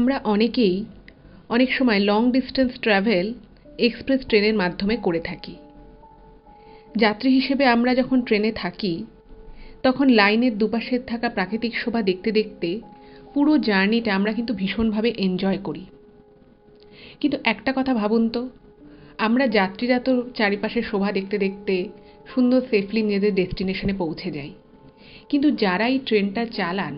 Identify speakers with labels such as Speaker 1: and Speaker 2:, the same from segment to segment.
Speaker 1: আমরা অনেকেই অনেক সময় লং ডিস্টেন্স ট্রাভেল এক্সপ্রেস ট্রেনের মাধ্যমে করে থাকি। যাত্রী হিসেবে আমরা যখন ট্রেনে থাকি তখন লাইনের দুপাশে থাকা প্রাকৃতিক শোভা দেখতে দেখতে পুরো জার্নিটা আমরা কিন্তু ভীষণভাবে এনজয় করি। কিন্তু একটা কথা ভাবুন তো, আমরা যাত্রীরা তো চারিপাশের শোভা দেখতে দেখতে সুন্দর সেফলি নিজেদের ডেস্টিনেশনে পৌঁছে যাই, কিন্তু যারা এই ট্রেনটা চালান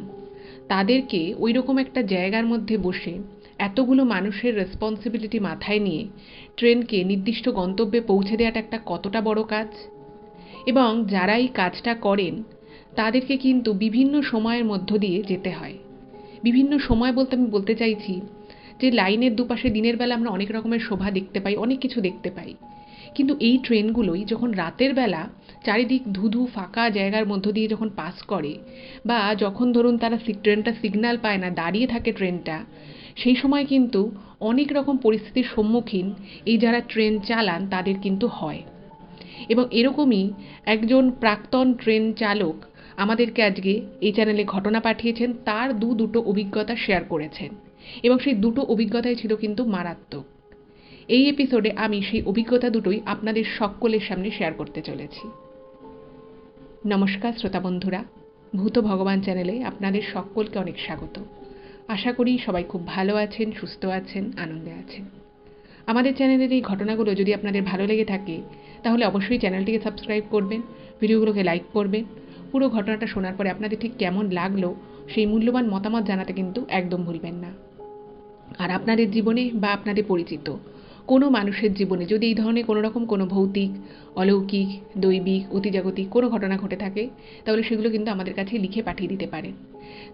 Speaker 1: তাদেরকে ওই রকম একটা জায়গার মধ্যে বসে এতগুলো মানুষের রেসপন্সিবিলিটি মাথায় নিয়ে ট্রেনকে নির্দিষ্ট গন্তব্যে পৌঁছে দেওয়াটা একটা কতটা বড় কাজ। এবং যারা এই কাজটা করেন তাদেরকে কিন্তু বিভিন্ন সময়ের মধ্য দিয়ে যেতে হয়। বিভিন্ন সময় বলতে আমি বলতে চাইছি যে লাইনের দুপাশে দিনের বেলা আমরা অনেক রকমের শোভা দেখতে পাই, অনেক কিছু দেখতে পাই, কিন্তু এই ট্রেনগুলোই যখন রাতের বেলা চারিদিক ধুধু ফাঁকা জায়গার মধ্য দিয়ে যখন পাস করে, বা যখন ধরুন তারা ট্রেনটা সিগন্যাল পায় না, দাঁড়িয়ে থাকে ট্রেনটা, সেই সময় কিন্তু অনেক রকম পরিস্থিতির সম্মুখীন এই যারা ট্রেন চালান তাদের কিন্তু হয়। এবং এরকমই একজন প্রাক্তন ট্রেন চালক আমাদেরকে আজকে এই চ্যানেলে ঘটনা পাঠিয়েছেন, তার দুটো অভিজ্ঞতা শেয়ার করেছেন এবং সেই দুটো অভিজ্ঞতাই ছিল কিন্তু মারাত্মক। এই এপিসোডে আমি সেই অভিজ্ঞতা দুটোই আপনাদের সকলের সামনে শেয়ার করতে চলেছি। নমস্কার শ্রোতা বন্ধুরা, ভূত ভগবান চ্যানেলে আপনাদের সকলকে অনেক স্বাগত। আশা করি সবাই খুব ভালো আছেন, সুস্থ আছেন, আনন্দে আছেন। আমাদের চ্যানেলের এই ঘটনাগুলো যদি আপনাদের ভালো লেগে থাকে তাহলে অবশ্যই চ্যানেলটিকে সাবস্ক্রাইব করবেন, ভিডিওগুলোকে লাইক করবেন। পুরো ঘটনাটা শোনার পরে আপনাদের ঠিক কেমন লাগলো সেই মূল্যবান মতামত জানাতে কিন্তু একদম ভুলবেন না। আর আপনাদের জীবনে বা আপনাদের পরিচিত কোনো মানুষের জীবনে যদি এই ধরনের কোনো রকম কোনো ভৌতিক, অলৌকিক, দৈবিক, অতিজাগতিক কোনো ঘটনা ঘটে থাকে তাহলে সেগুলো কিন্তু আমাদের কাছে লিখে পাঠিয়ে দিতে পারেন।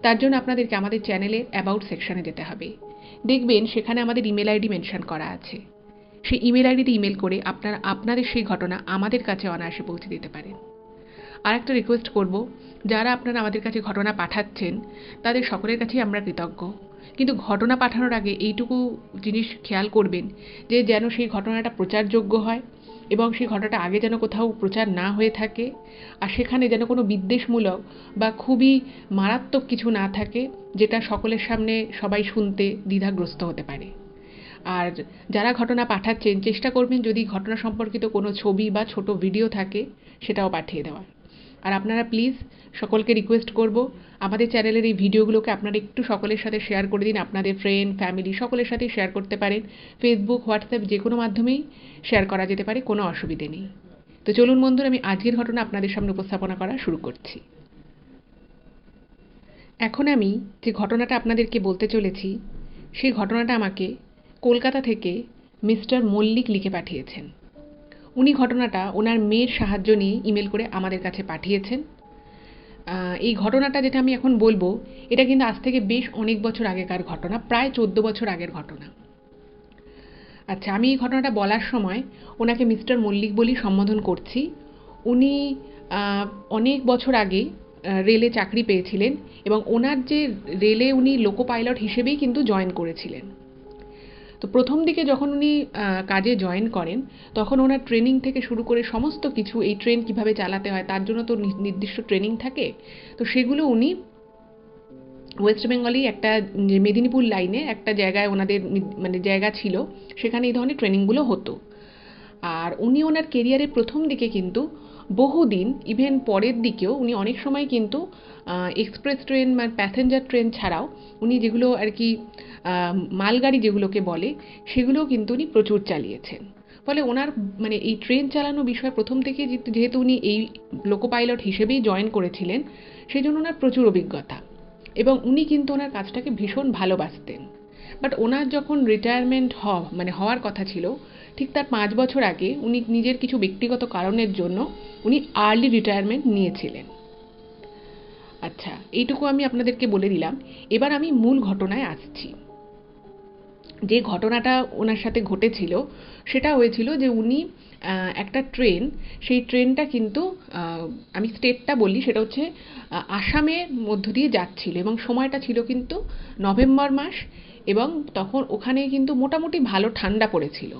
Speaker 1: তার জন্য আপনাদেরকে আমাদের চ্যানেলের অ্যাবাউট সেকশনে যেতে হবে। দেখবেন সেখানে আমাদের ইমেল আইডি মেনশন করা আছে। সেই ইমেল আইডিতে ইমেল করে আপনারা আপনাদের সেই ঘটনা আমাদের কাছে অনায়াসে পৌঁছে দিতে পারেন। আর একটা রিকোয়েস্ট করব, যারা আপনারা আমাদের কাছে ঘটনা পাঠাচ্ছেন তাদের সকলের কাছেই আমরা কৃতজ্ঞ, কিন্তু ঘটনা পাঠানোর আগে এইটুকু জিনিস খেয়াল করবেন যে যেন সেই ঘটনাটা প্রচারযোগ্য হয় এবং সেই ঘটনাটা আগে যেন কোথাও প্রচার না হয়ে থাকে, আর সেখানে যেন কোনো বিদ্বেষমূলক বা খুবই মারাত্মক কিছু না থাকে যেটা সকলের সামনে সবাই শুনতে দ্বিধাগ্রস্ত হতে পারে। আর যারা ঘটনা পাঠাচ্ছেন চেষ্টা করবেন যদি ঘটনা সম্পর্কিত কোনো ছবি বা ছোট ভিডিও থাকে সেটাও পাঠিয়ে দেওয়ার। আর আপনারা প্লিজ সকলকে রিকোয়েস্ট করব, আমাদের চ্যানেলের এই ভিডিওগুলোকে আপনারা একটু সকলের সাথে শেয়ার করে দিন। আপনাদের ফ্রেন্ড, ফ্যামিলি সকলের সাথেই শেয়ার করতে পারেন। ফেসবুক, হোয়াটসঅ্যাপ যে কোনো মাধ্যমেই শেয়ার করা যেতে পারে, কোনো অসুবিধে নেই। তো চলুন বন্ধুরা, আমি আজকের ঘটনা আপনাদের সামনে উপস্থাপনা করা শুরু করছি। এখন আমি যে ঘটনাটা আপনাদেরকে বলতে চলেছি সেই ঘটনাটা আমাকে কলকাতা থেকে মিস্টার মল্লিক লিখে পাঠিয়েছেন। উনি ঘটনাটা ওনার মেয়ের সাহায্য নিয়ে ইমেল করে আমাদের কাছে পাঠিয়েছেন। এই ঘটনাটা যেটা আমি এখন বলবো এটা কিন্তু আজ থেকে বেশ অনেক বছর আগেকার ঘটনা, প্রায় 14 বছর আগের ঘটনা। আচ্ছা, আমি এই ঘটনাটা বলার সময় ওনাকে মিস্টার মল্লিক বলেই সম্বোধন করছি। উনি অনেক বছর আগে রেলে চাকরি পেয়েছিলেন এবং ওনার যে রেলে উনি লোকো পাইলট হিসেবেই কিন্তু জয়েন করেছিলেন। তো প্রথম দিকে যখন উনি কাজে জয়েন করেন তখন ওনার ট্রেনিং থেকে শুরু করে সমস্ত কিছু, এই ট্রেন কিভাবে চালাতে হয় তার জন্য তো নির্দিষ্ট ট্রেনিং থাকে, তো সেগুলো উনি ওয়েস্ট বেঙ্গলে একটা মেদিনীপুর লাইনে একটা জায়গায় ওনাদের মানে জায়গা ছিল, সেখানে এই ধরনের ট্রেনিংগুলো হতো। আর উনি ওনার কেরিয়ারের প্রথম দিকে কিন্তু বহুদিন, ইভেন পরের দিকেও উনি অনেক সময় কিন্তু এক্সপ্রেস ট্রেন মানে প্যাসেঞ্জার ট্রেন ছাড়াও উনি যেগুলো আর কি মালগাড়ি যেগুলোকে বলে সেগুলোও কিন্তু উনি প্রচুর চালিয়েছেন। ফলে ওনার মানে এই ট্রেন চালানো বিষয়ে প্রথম থেকে যেহেতু উনি এই লোকো পাইলট হিসেবেই জয়েন করেছিলেন সেই জন্য ওনার প্রচুর অভিজ্ঞতা এবং উনি কিন্তু ওনার কাজটাকে ভীষণ ভালোবাসতেন। বাট ওনার যখন রিটায়ারমেন্ট হওয়ার কথা ছিল ঠিক তার 5 বছর আগে উনি নিজের কিছু ব্যক্তিগত কারণের জন্য উনি আর্লি রিটায়ারমেন্ট নিয়েছিলেন। আচ্ছা, এইটুকু আমি আপনাদেরকে বলে দিলাম। এবার আমি মূল ঘটনায় আসছি। যে ঘটনাটা ওনার সাথে ঘটেছিল সেটা হয়েছিল যে উনি একটা ট্রেন, সেই ট্রেনটা কিন্তু আমি স্টেটটা বলি, সেটা হচ্ছে আসামের মধ্য দিয়ে যাচ্ছিল এবং সময়টা ছিল কিন্তু নভেম্বর মাস এবং তখন ওখানে কিন্তু মোটামুটি ভালো ঠান্ডা পড়েছিল।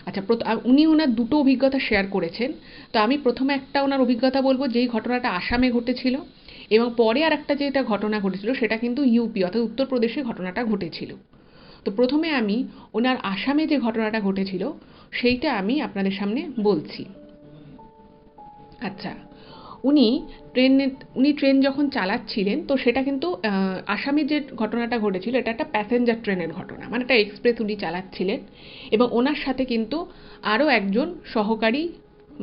Speaker 1: আচ্ছা, উনি ওনার দুটো অভিজ্ঞতা শেয়ার করেছেন। তো আমি প্রথমে একটা ওনার অভিজ্ঞতা বলবো যেই ঘটনাটা আসামে ঘটেছিল এবং পরে আরেকটা যেটা ঘটনা ঘটেছিল সেটা কিন্তু ইউপি অর্থাৎ উত্তরপ্রদেশে ঘটনাটা ঘটেছিল। তো প্রথমে আমি ওনার আসামে যে ঘটনাটা ঘটেছিল সেইটা আমি আপনাদের সামনে বলছি। আচ্ছা, উনি ট্রেন যখন চালাচ্ছিলেন তো সেটা কিন্তু আসামে যে ঘটনাটা ঘটেছিল এটা একটা প্যাসেঞ্জার ট্রেনের ঘটনা, মানে একটা এক্সপ্রেস উনি চালাচ্ছিলেন এবং ওনার সাথে কিন্তু আরও একজন সহকারী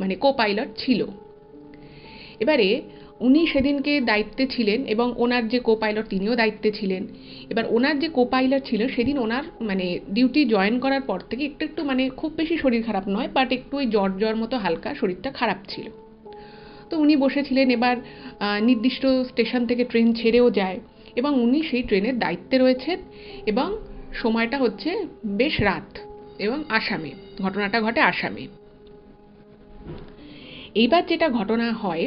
Speaker 1: মানে কো পাইলট ছিল। এবারে উনি সেদিনকে দায়িত্বে ছিলেন এবং ওনার যে কো পাইলট তিনিও দায়িত্বে ছিলেন। এবার ওনার যে কো পাইলট ছিল সেদিন ওনার মানে ডিউটি জয়েন করার পর থেকে একটু একটু মানে খুব বেশি শরীর খারাপ নয়, বাট একটু ওই জ্বর জ্বর মতো হালকা শরীরটা খারাপ ছিল। তো উনি বসেছিলেন, এবার নির্দিষ্ট স্টেশন থেকে ট্রেন ছেড়েও যায় এবং উনি সেই ট্রেনের দায়িত্বে রয়েছেন এবং সময়টা হচ্ছে বেশ রাত এবং আসামে ঘটনাটা ঘটে আসামে। এইবার যেটা ঘটনা হয়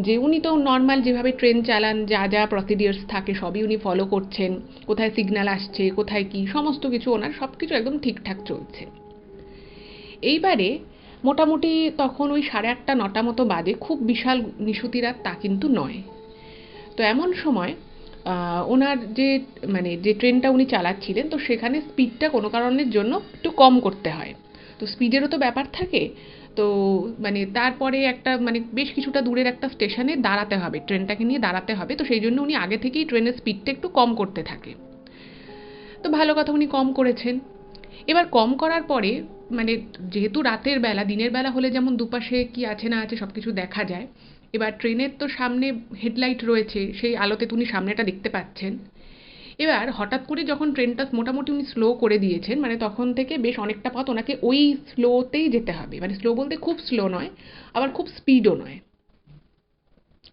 Speaker 1: যে উনি তো নর্মাল যেভাবে ট্রেন চালান যা যা প্রসিডিওর্স থাকে সবই উনি ফলো করছেন, কোথায় সিগন্যাল আসছে কোথায় কি সমস্ত কিছু ওনার সব কিছু একদম ঠিকঠাক চলছে। এইবারে মোটামুটি তখন ওই 8:30 9টা মতো বাজে, খুব বিশাল নিশুতি রাত তা কিন্তু নয়। তো এমন সময় ওনার যে মানে যে ট্রেনটা উনি চালাচ্ছিলেন তো সেখানে স্পিডটা কোনো কারণের জন্য একটু কম করতে হয়। তো স্পিডেরও তো ব্যাপার থাকে, তো মানে তারপরে একটা মানে বেশ কিছুটা দূরের একটা স্টেশনে দাঁড়াতে হবে, ট্রেনটাকে নিয়ে দাঁড়াতে হবে, তো সেই জন্য উনি আগে থেকেই ট্রেনের স্পিডটা একটু কম করতে থাকে। তো ভালো কথা, উনি কম করেছেন। এবার কম করার পরে মানে যেহেতু রাতের বেলা, দিনের বেলা হলে যেমন দুপাশে কি আছে না আছে সব কিছু দেখা যায়, এবার ট্রেনের তো সামনে হেডলাইট রয়েছে, সেই আলোতে উনি সামনেটা দেখতে পাচ্ছেন। এবার হঠাৎ করে যখন ট্রেনটা মোটামুটি উনি স্লো করে দিয়েছেন, মানে তখন থেকে বেশ অনেকটা পথ ওনাকে ওই স্লোতেই যেতে হবে, মানে স্লো বলতে খুব স্লো নয় আবার খুব স্পিডও নয়।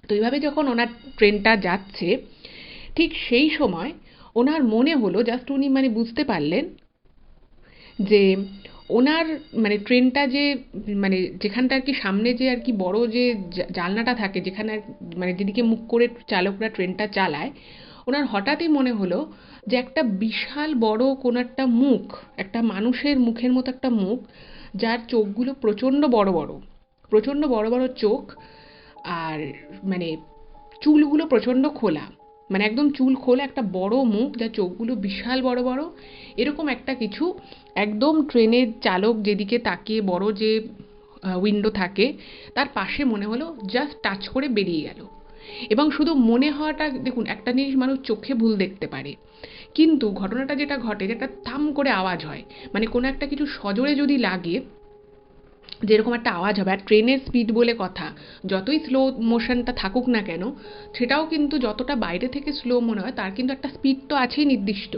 Speaker 1: তো এইভাবে যখন ওনার ট্রেনটা যাচ্ছে ঠিক সেই সময় ওনার মনে হলো, জাস্ট উনি মানে বুঝতে পারলেন যে ওনার মানে ট্রেনটা যে মানে যেখানটা আর কি সামনে যে আর কি বড় যে জানলাটা থাকে যেখানে মানে যেদিকে মুখ করে চালকরা ট্রেনটা চালায়, ওনার হঠাৎই মনে হলো যে একটা বিশাল বড় কোনো একটা মুখ, একটা মানুষের মুখের মতো একটা মুখ, যার চোখগুলো প্রচণ্ড বড় বড়, প্রচণ্ড বড় বড় চোখ, আর মানে চুলগুলো প্রচণ্ড খোলা, মানে একদম চুল খোলা একটা বড় মুখ, যার চোখগুলো বিশাল বড় বড়, এরকম একটা কিছু একদম ট্রেনের চালক যেদিকে তাকিয়ে বড় যে উইন্ডো থাকে তার পাশে মনে হলো জাস্ট টাচ করে বেরিয়ে গেল। এবং শুধু মনে হওয়াটা, দেখুন একটা জিনিস মানুষ চোখে ভুল দেখতে পারে, কিন্তু ঘটনাটা যেটা ঘটে যেটা থাম করে আওয়াজ হয়, মানে কোনো একটা কিছু সজোরে যদি লাগে যেরকম একটা আওয়াজ হবে, আর ট্রেনের স্পিড বলে কথা, যতই স্লো মোশনটা থাকুক না কেন সেটাও কিন্তু যতটা বাইরে থেকে স্লো মনে হয় তার কিন্তু একটা স্পিড তো আছেই নির্দিষ্ট।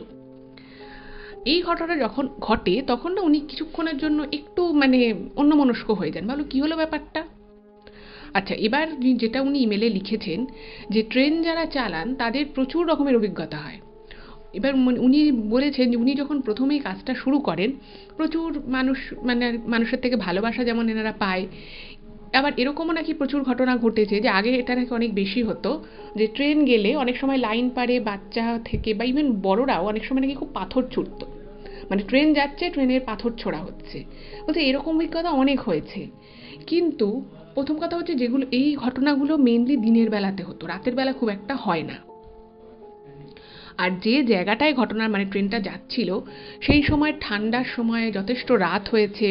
Speaker 1: এই ঘটনাটা যখন ঘটে তখন না উনি কিছুক্ষণের জন্য একটু মানে অন্যমনস্ক হয়ে যান, ভালো কী হলো ব্যাপারটা। আচ্ছা, এবার যেটা উনি ইমেলে লিখেছেন যে ট্রেন যারা চালান তাদের প্রচুর রকমের অভিজ্ঞতা হয়। এবার উনি বলেছেন যে উনি যখন প্রথমেই কাজটা শুরু করেন প্রচুর মানুষ মানে মানুষের থেকে ভালোবাসা যেমন এনারা পায়, আবার এরকমও নাকি প্রচুর ঘটনা ঘটেছে যে আগে এটা নাকি অনেক বেশি হতো যে ট্রেন গেলে অনেক সময় লাইন পারে বাচ্চা থেকে বা ইভেন বড়রাও অনেক সময় নাকি খুব পাথর ছুটতো, মানে ট্রেন যাচ্ছে ট্রেনের পাথর ছোড়া হচ্ছে, বলছে এরকম অভিজ্ঞতা অনেক হয়েছে। কিন্তু প্রথম কথা হচ্ছে যেগুলো এই ঘটনাগুলো মেনলি দিনের বেলাতে হতো, রাতের বেলা খুব একটা হয় না। আর যে জায়গাটায় ঘটনার মানে ট্রেনটা যাচ্ছিল সেই সময় ঠান্ডার সময় যথেষ্ট রাত হয়েছে,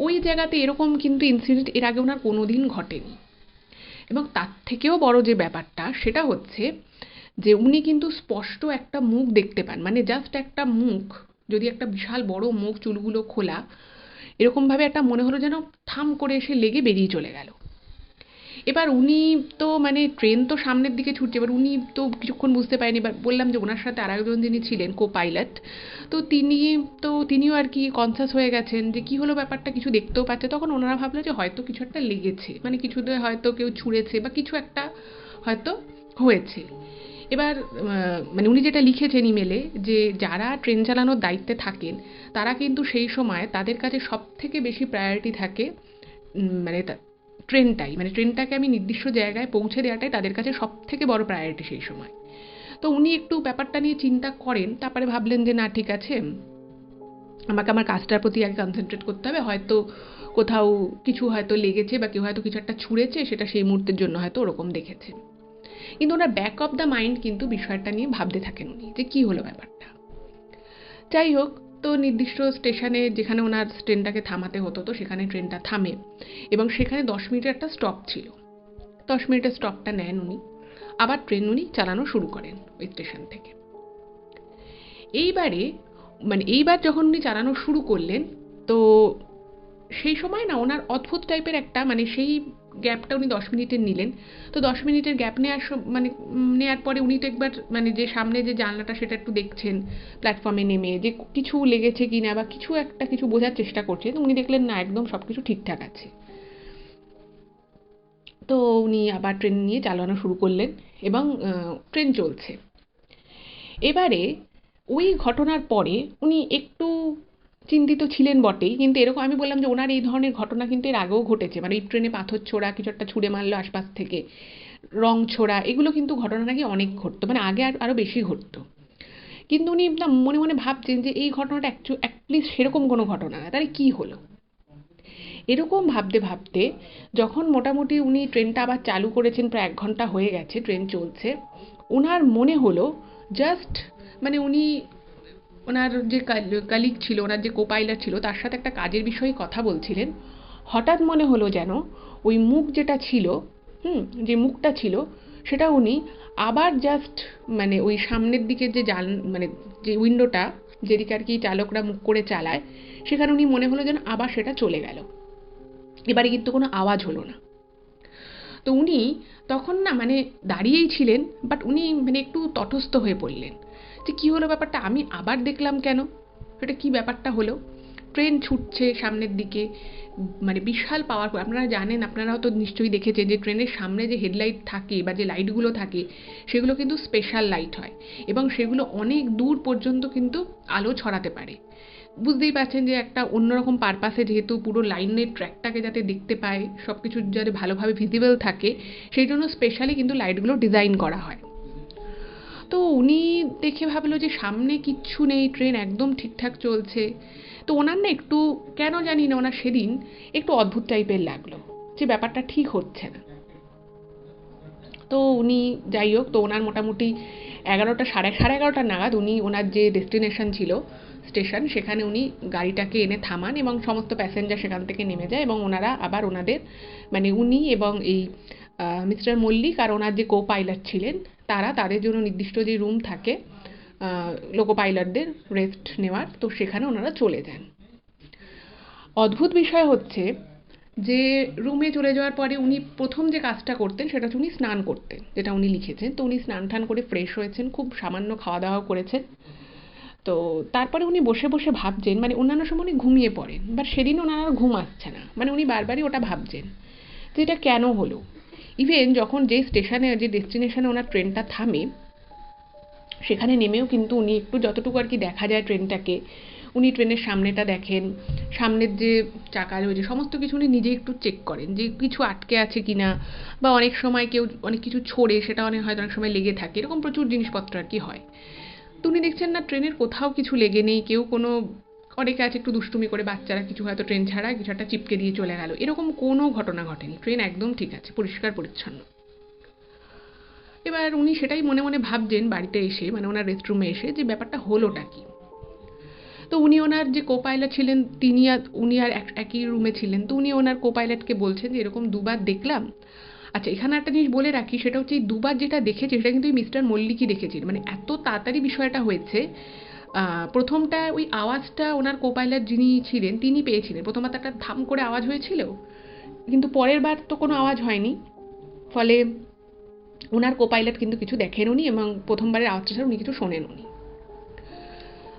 Speaker 1: ওই জায়গাতে এরকম কিন্তু ইনসিডেন্ট এর আগে ওনার কোনো দিন ঘটেনি। এবং তার থেকেও বড় যে ব্যাপারটা সেটা হচ্ছে যে উনি কিন্তু স্পষ্ট একটা মুখ দেখতে পান, মানে জাস্ট একটা মুখ, যদি একটা বিশাল বড় মুখ চুলগুলো খোলা এরকমভাবে একটা মনে হলো যেন থাম করে এসে লেগে বেরিয়ে চলে গেল। এবার উনি তো মানে ট্রেন তো সামনের দিকে ছুটছে, এবার উনি তো কিছুক্ষণ বুঝতে পারেনি, এবার বললাম যে ওনার সাথে আর একজন যিনি ছিলেন কো পাইলট, তো তিনিও আর কি কনসাস হয়ে গেছেন যে কি হলো ব্যাপারটা, কিছু দেখতেও পাচ্ছে, তখন ওনারা ভাবলো যে হয়তো কিছু একটা লেগেছে, মানে কিছুতে হয়তো কেউ ছুঁড়েছে বা কিছু একটা হয়তো হয়েছে। এবার মানে উনি যেটা লিখেছেন ইমেলে যে যারা ট্রেন চালানোর দায়িত্বে থাকেন তারা কিন্তু সেই সময় তাদের কাছে সব থেকে বেশি প্রায়োরিটি থাকে মানে ট্রেনটাই, মানে ট্রেনটাকে আমি নির্দিষ্ট জায়গায় পৌঁছে দেওয়াটাই তাদের কাছে সব থেকে বড় প্রায়োরিটি সেই সময়। তো উনি একটু ব্যাপারটা নিয়ে চিন্তা করেন, তারপরে ভাবলেন যে না ঠিক আছে, আমাকে আমার কাজটার প্রতি আগে কনসেন্ট্রেট করতে হবে, হয়তো কোথাও কিছু হয়তো লেগেছে বা কেউ হয়তো কিছু একটা ছুঁড়েছে, সেটা সেই মুহূর্তের জন্য হয়তো ওরকম দেখেছে। কিন্তু ওনার ব্যাক অফ দ্য মাইন্ড কিন্তু বিষয়টা নিয়ে ভাবতে থাকেন উনি যে কী হলো ব্যাপারটা। যাই হোক, তো নির্দিষ্ট স্টেশনে যেখানে ওনার ট্রেনটাকে থামাতে হতো, তো সেখানে ট্রেনটা থামে এবং সেখানে 10 মিনিটের একটা স্টপ ছিল। 10 মিনিটের স্টপটা নেন উনি, আবার ট্রেন উনি চালানো শুরু করেন ওই স্টেশন থেকে। এইবার যখন উনি চালানো শুরু করলেন, তো সেই সময় না ওনার অদ্ভুত টাইপের একটা সেই গ্যাপটা উনি 10 মিনিটের নিলেন। তো 10 মিনিটের গ্যাপ নেওয়ার পরে উনি তো একবার যে সামনে যে জানলাটা সেটা একটু দেখছেন, প্ল্যাটফর্মে নেমে যে কিছু লেগেছে কিনা বা কিছু বোঝার চেষ্টা করছেন। উনি দেখলেন না, একদম সব কিছু ঠিকঠাক আছে। তো উনি আবার ট্রেন নিয়ে চালানো শুরু করলেন এবং ট্রেন চলছে। এবারে ওই ঘটনার পরে উনি একটু চিন্তিত ছিলেন বটেই, কিন্তু এরকম আমি বললাম যে ওনার এই ধরনের ঘটনা কিন্তু এর আগেও ঘটেছে। এই ট্রেনে পাথর ছোড়া, কিছু একটা ছুঁড়ে মারলো আশপাশ থেকে, রং ছোড়া, এগুলো কিন্তু ঘটনা নাকি অনেক ঘটতো, আগে আরও বেশি ঘটতো। কিন্তু উনি না মনে মনে ভাবছেন যে এই ঘটনাটা অ্যাটলিস্ট সেরকম কোনো ঘটনা না, তাহলে কী হলো। এরকম ভাবতে ভাবতে যখন মোটামুটি উনি ট্রেনটা আবার চালু করেছেন, প্রায় 1 ঘন্টা হয়ে গেছে ট্রেন চলছে, ওনার মনে হলো জাস্ট উনি ওনার যে কালিগ ছিল, ওনার যে কোপাইলট ছিল, তার সাথে একটা কাজের বিষয়ে কথা বলছিলেন। হঠাৎ মনে হলো যেন ওই মুখ যেটা ছিল, যে মুখটা ছিল, সেটা উনি আবার জাস্ট ওই সামনের দিকে যে যে উইন্ডোটা, যেদিকে আর কি চালকরা মুখ করে চালায়, সেখানে উনি মনে হলো যেন আবার সেটা চলে গেল। এবারে কিন্তু কোনো আওয়াজ হলো না। তো উনি তখন না দাঁড়িয়েই ছিলেন, বাট উনি একটু তটস্থ হয়ে পড়লেন যে কী হলো ব্যাপারটা, আমি আবার দেখলাম কেন, এটা কী ব্যাপারটা হলো। ট্রেন ছুটছে সামনের দিকে, বিশাল পাওয়ারফুল। আপনারা জানেন, আপনারাও তো নিশ্চয়ই দেখেছেন যে ট্রেনের সামনে যে হেডলাইট থাকে বা যে লাইটগুলো থাকে, সেগুলো কিন্তু স্পেশাল লাইট হয় এবং সেগুলো অনেক দূর পর্যন্ত কিন্তু আলো ছড়াতে পারে। বুঝতেই পারছেন যে একটা অন্যরকম পারপাসে, যেহেতু পুরো লাইনের ট্র্যাকটাকে যাতে দেখতে পায়, সব কিছু যাতে ভালোভাবে ভিজিবল থাকে, সেই জন্য স্পেশালি কিন্তু লাইটগুলো ডিজাইন করা হয়। তো উনি দেখে ভাবলো যে সামনে কিচ্ছু নেই, ট্রেন একদম ঠিকঠাক চলছে। তো ওনার না একটু, কেন জানি না, ওনার সেদিন একটু অদ্ভুত টাইপের লাগলো যে ব্যাপারটা ঠিক হচ্ছে না। তো উনি যাই হোক, তো ওনার মোটামুটি 11টা, সাড়ে 11:30 নাগাদ উনি ওনার যে ডেস্টিনেশন ছিল স্টেশন, সেখানে উনি গাড়িটাকে এনে থামান এবং সমস্ত প্যাসেঞ্জার সেখান থেকে নেমে যায় এবং ওনারা আবার ওনাদের উনি এবং এই মিস্টার মল্লিক আর ওনার যে কো পাইলট ছিলেন, তাদের জন্য নির্দিষ্ট যে রুম থাকে লোকো পাইলটদের রেস্ট নেওয়ার, তো সেখানে ওনারা চলে যান। অদ্ভুত বিষয় হচ্ছে যে রুমে চলে যাওয়ার পরে উনি প্রথম যে কাজটা করতেন সেটা হচ্ছে উনি স্নান করতেন, যেটা উনি লিখেছেন। তো উনি স্নান টান করে ফ্রেশ হয়েছেন, খুব সামান্য খাওয়া দাওয়া করেছেন। তো তারপরে উনি বসে বসে ভাবছেন, অন্যান্য সময় উনি ঘুমিয়ে পড়েন, বাট সেদিন ওনার আর ঘুম আসছে না, উনি বারবারই ওটা ভাবছেন যে এটা কেন হলো। ইভেন যখন যে স্টেশনে, যে ডেস্টিনেশনে ওনার ট্রেনটা থামে, সেখানে নেমেও কিন্তু উনি একটু যতটুকু আর কি দেখা যায় ট্রেনটাকে, উনি ট্রেনের সামনেটা দেখেন, সামনের যে চাকা রয়েছে সমস্ত কিছু উনি নিজে একটু চেক করেন যে কিছু আটকে আছে কিনা, বা অনেক সময় কেউ অনেক কিছু ছোড়ে, সেটা হয়তো অনেক সময় লেগে থাকে, এরকম প্রচুর জিনিসপত্র আর কি হয়। তো উনি দেখছেন না, ট্রেনের কোথাও কিছু লেগে নেই, কেউ কোনো, অনেকে আছে একটু দুষ্টুমি করে, বাচ্চারা কিছু হয়তো ট্রেন ছাড়া কিছু একটা চিপকে দিয়ে চলে গেল, এরকম কোনো ঘটনা ঘটেনি। ট্রেন একদম ঠিক আছে, পরিষ্কার পরিচ্ছন্ন। এবার উনি সেটাই মনে মনে ভাবছেন বাড়িতে এসে, ওনার রেস্টরুমে এসে, যে ব্যাপারটা হলোটা কি। তো উনি ওনার যে কো পাইলট ছিলেন, উনি আর একই রুমে ছিলেন। তো উনি ওনার কো পাইলটকে বলছেন যে এরকম দুবার দেখলাম। আচ্ছা, এখানে একটা জিনিস বলে রাখি, সেটা হচ্ছে এই দুবার যেটা দেখেছে সেটা কিন্তু মিস্টার মল্লিকই দেখেছিলেন। এত তাড়াতাড়ি বিষয়টা হয়েছে। প্রথমটা ওই আওয়াজটা ওনার কো পাইলট যিনি ছিলেন তিনি পেয়েছিলেন। প্রথমবার একটা ধাম করে আওয়াজ হয়েছিল, কিন্তু পরের বার তো কোনো আওয়াজ হয়নি। ফলে ওনার কো পাইলট কিন্তু কিছু দেখেন উনি, এবং প্রথমবারের আওয়াজটা ছাড়া উনি কিছু শোনেন উনি।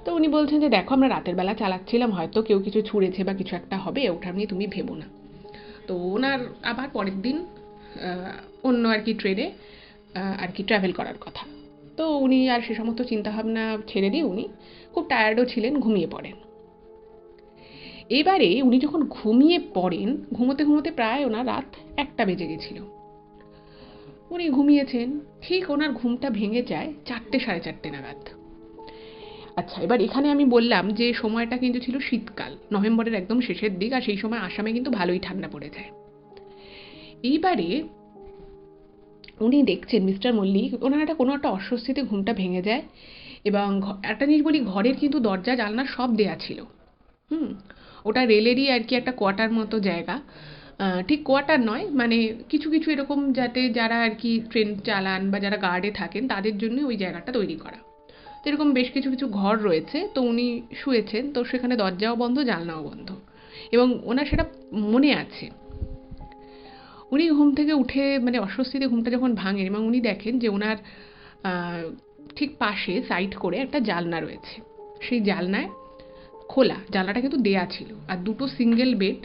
Speaker 1: তো উনি বলছেন যে দেখো, আমরা রাতের বেলা চালাচ্ছিলাম, হয়তো কেউ কিছু ছুঁড়েছে বা কিছু একটা হবে, ওটা নিয়ে তুমি ভেবো না। তো ওনার আবার পরের দিন অন্য আর কি ট্রেনে আর কি ট্রাভেল করার কথা। তো উনি আর সে সমস্ত চিন্তাভাবনা ছেড়ে দিয়ে উনি খুব টায়ার্ডও ছিলেন, ঘুমিয়ে পড়েন। এবারে উনি যখন ঘুমিয়ে পড়েন, ঘুমোতে ঘুমোতে প্রায় ওনার রাত 1টা বেজে গেছিল। উনি ঘুমিয়েছেন, ঠিক ওনার ঘুমটা ভেঙে যায় 4টে, সাড়ে 4টে নাগাদ। আচ্ছা, এবার এখানে আমি বললাম যে সময়টা কিন্তু ছিল শীতকাল, নভেম্বরের একদম শেষের দিক, আর সেই সময় আসামে কিন্তু ভালোই ঠান্ডা পড়ে যায়। এইবারে উনি দেখছেন মিস্টার মল্লিক, ওনার একটা কোনো একটা অস্বস্তিতে ঘুমটা ভেঙে যায় এবং একটা জিনিস বলি, ঘরের কিন্তু দরজা জানলা সব দেয়া ছিল। হুম, ওটা রেলেরই আর কি একটা কোয়ার্টার মতো জায়গা। ঠিক কোয়ার্টার নয়, মানে কিছু কিছু এরকম যাতে যারা আর কি ট্রেন চালান বা যারা গার্ডে থাকেন তাদের জন্য ওই জায়গাটা তৈরি করা। তো এরকম বেশ কিছু কিছু ঘর রয়েছে, তো উনি শুয়েছেন, তো সেখানে দরজাও বন্ধ জানলাও বন্ধ এবং ওনার সেটা মনে আছে। উনি ঘুম থেকে উঠে মানে অস্বস্তিতে ঘুমটা যখন ভাঙেন এবং উনি দেখেন যে ওনার আহ, ঠিক পাশে সাইড করে একটা জানলা রয়েছে। সেই জানলায় খোলা, জানলাটা কিন্তু দেয়া ছিল, আর দুটো সিঙ্গেল বেড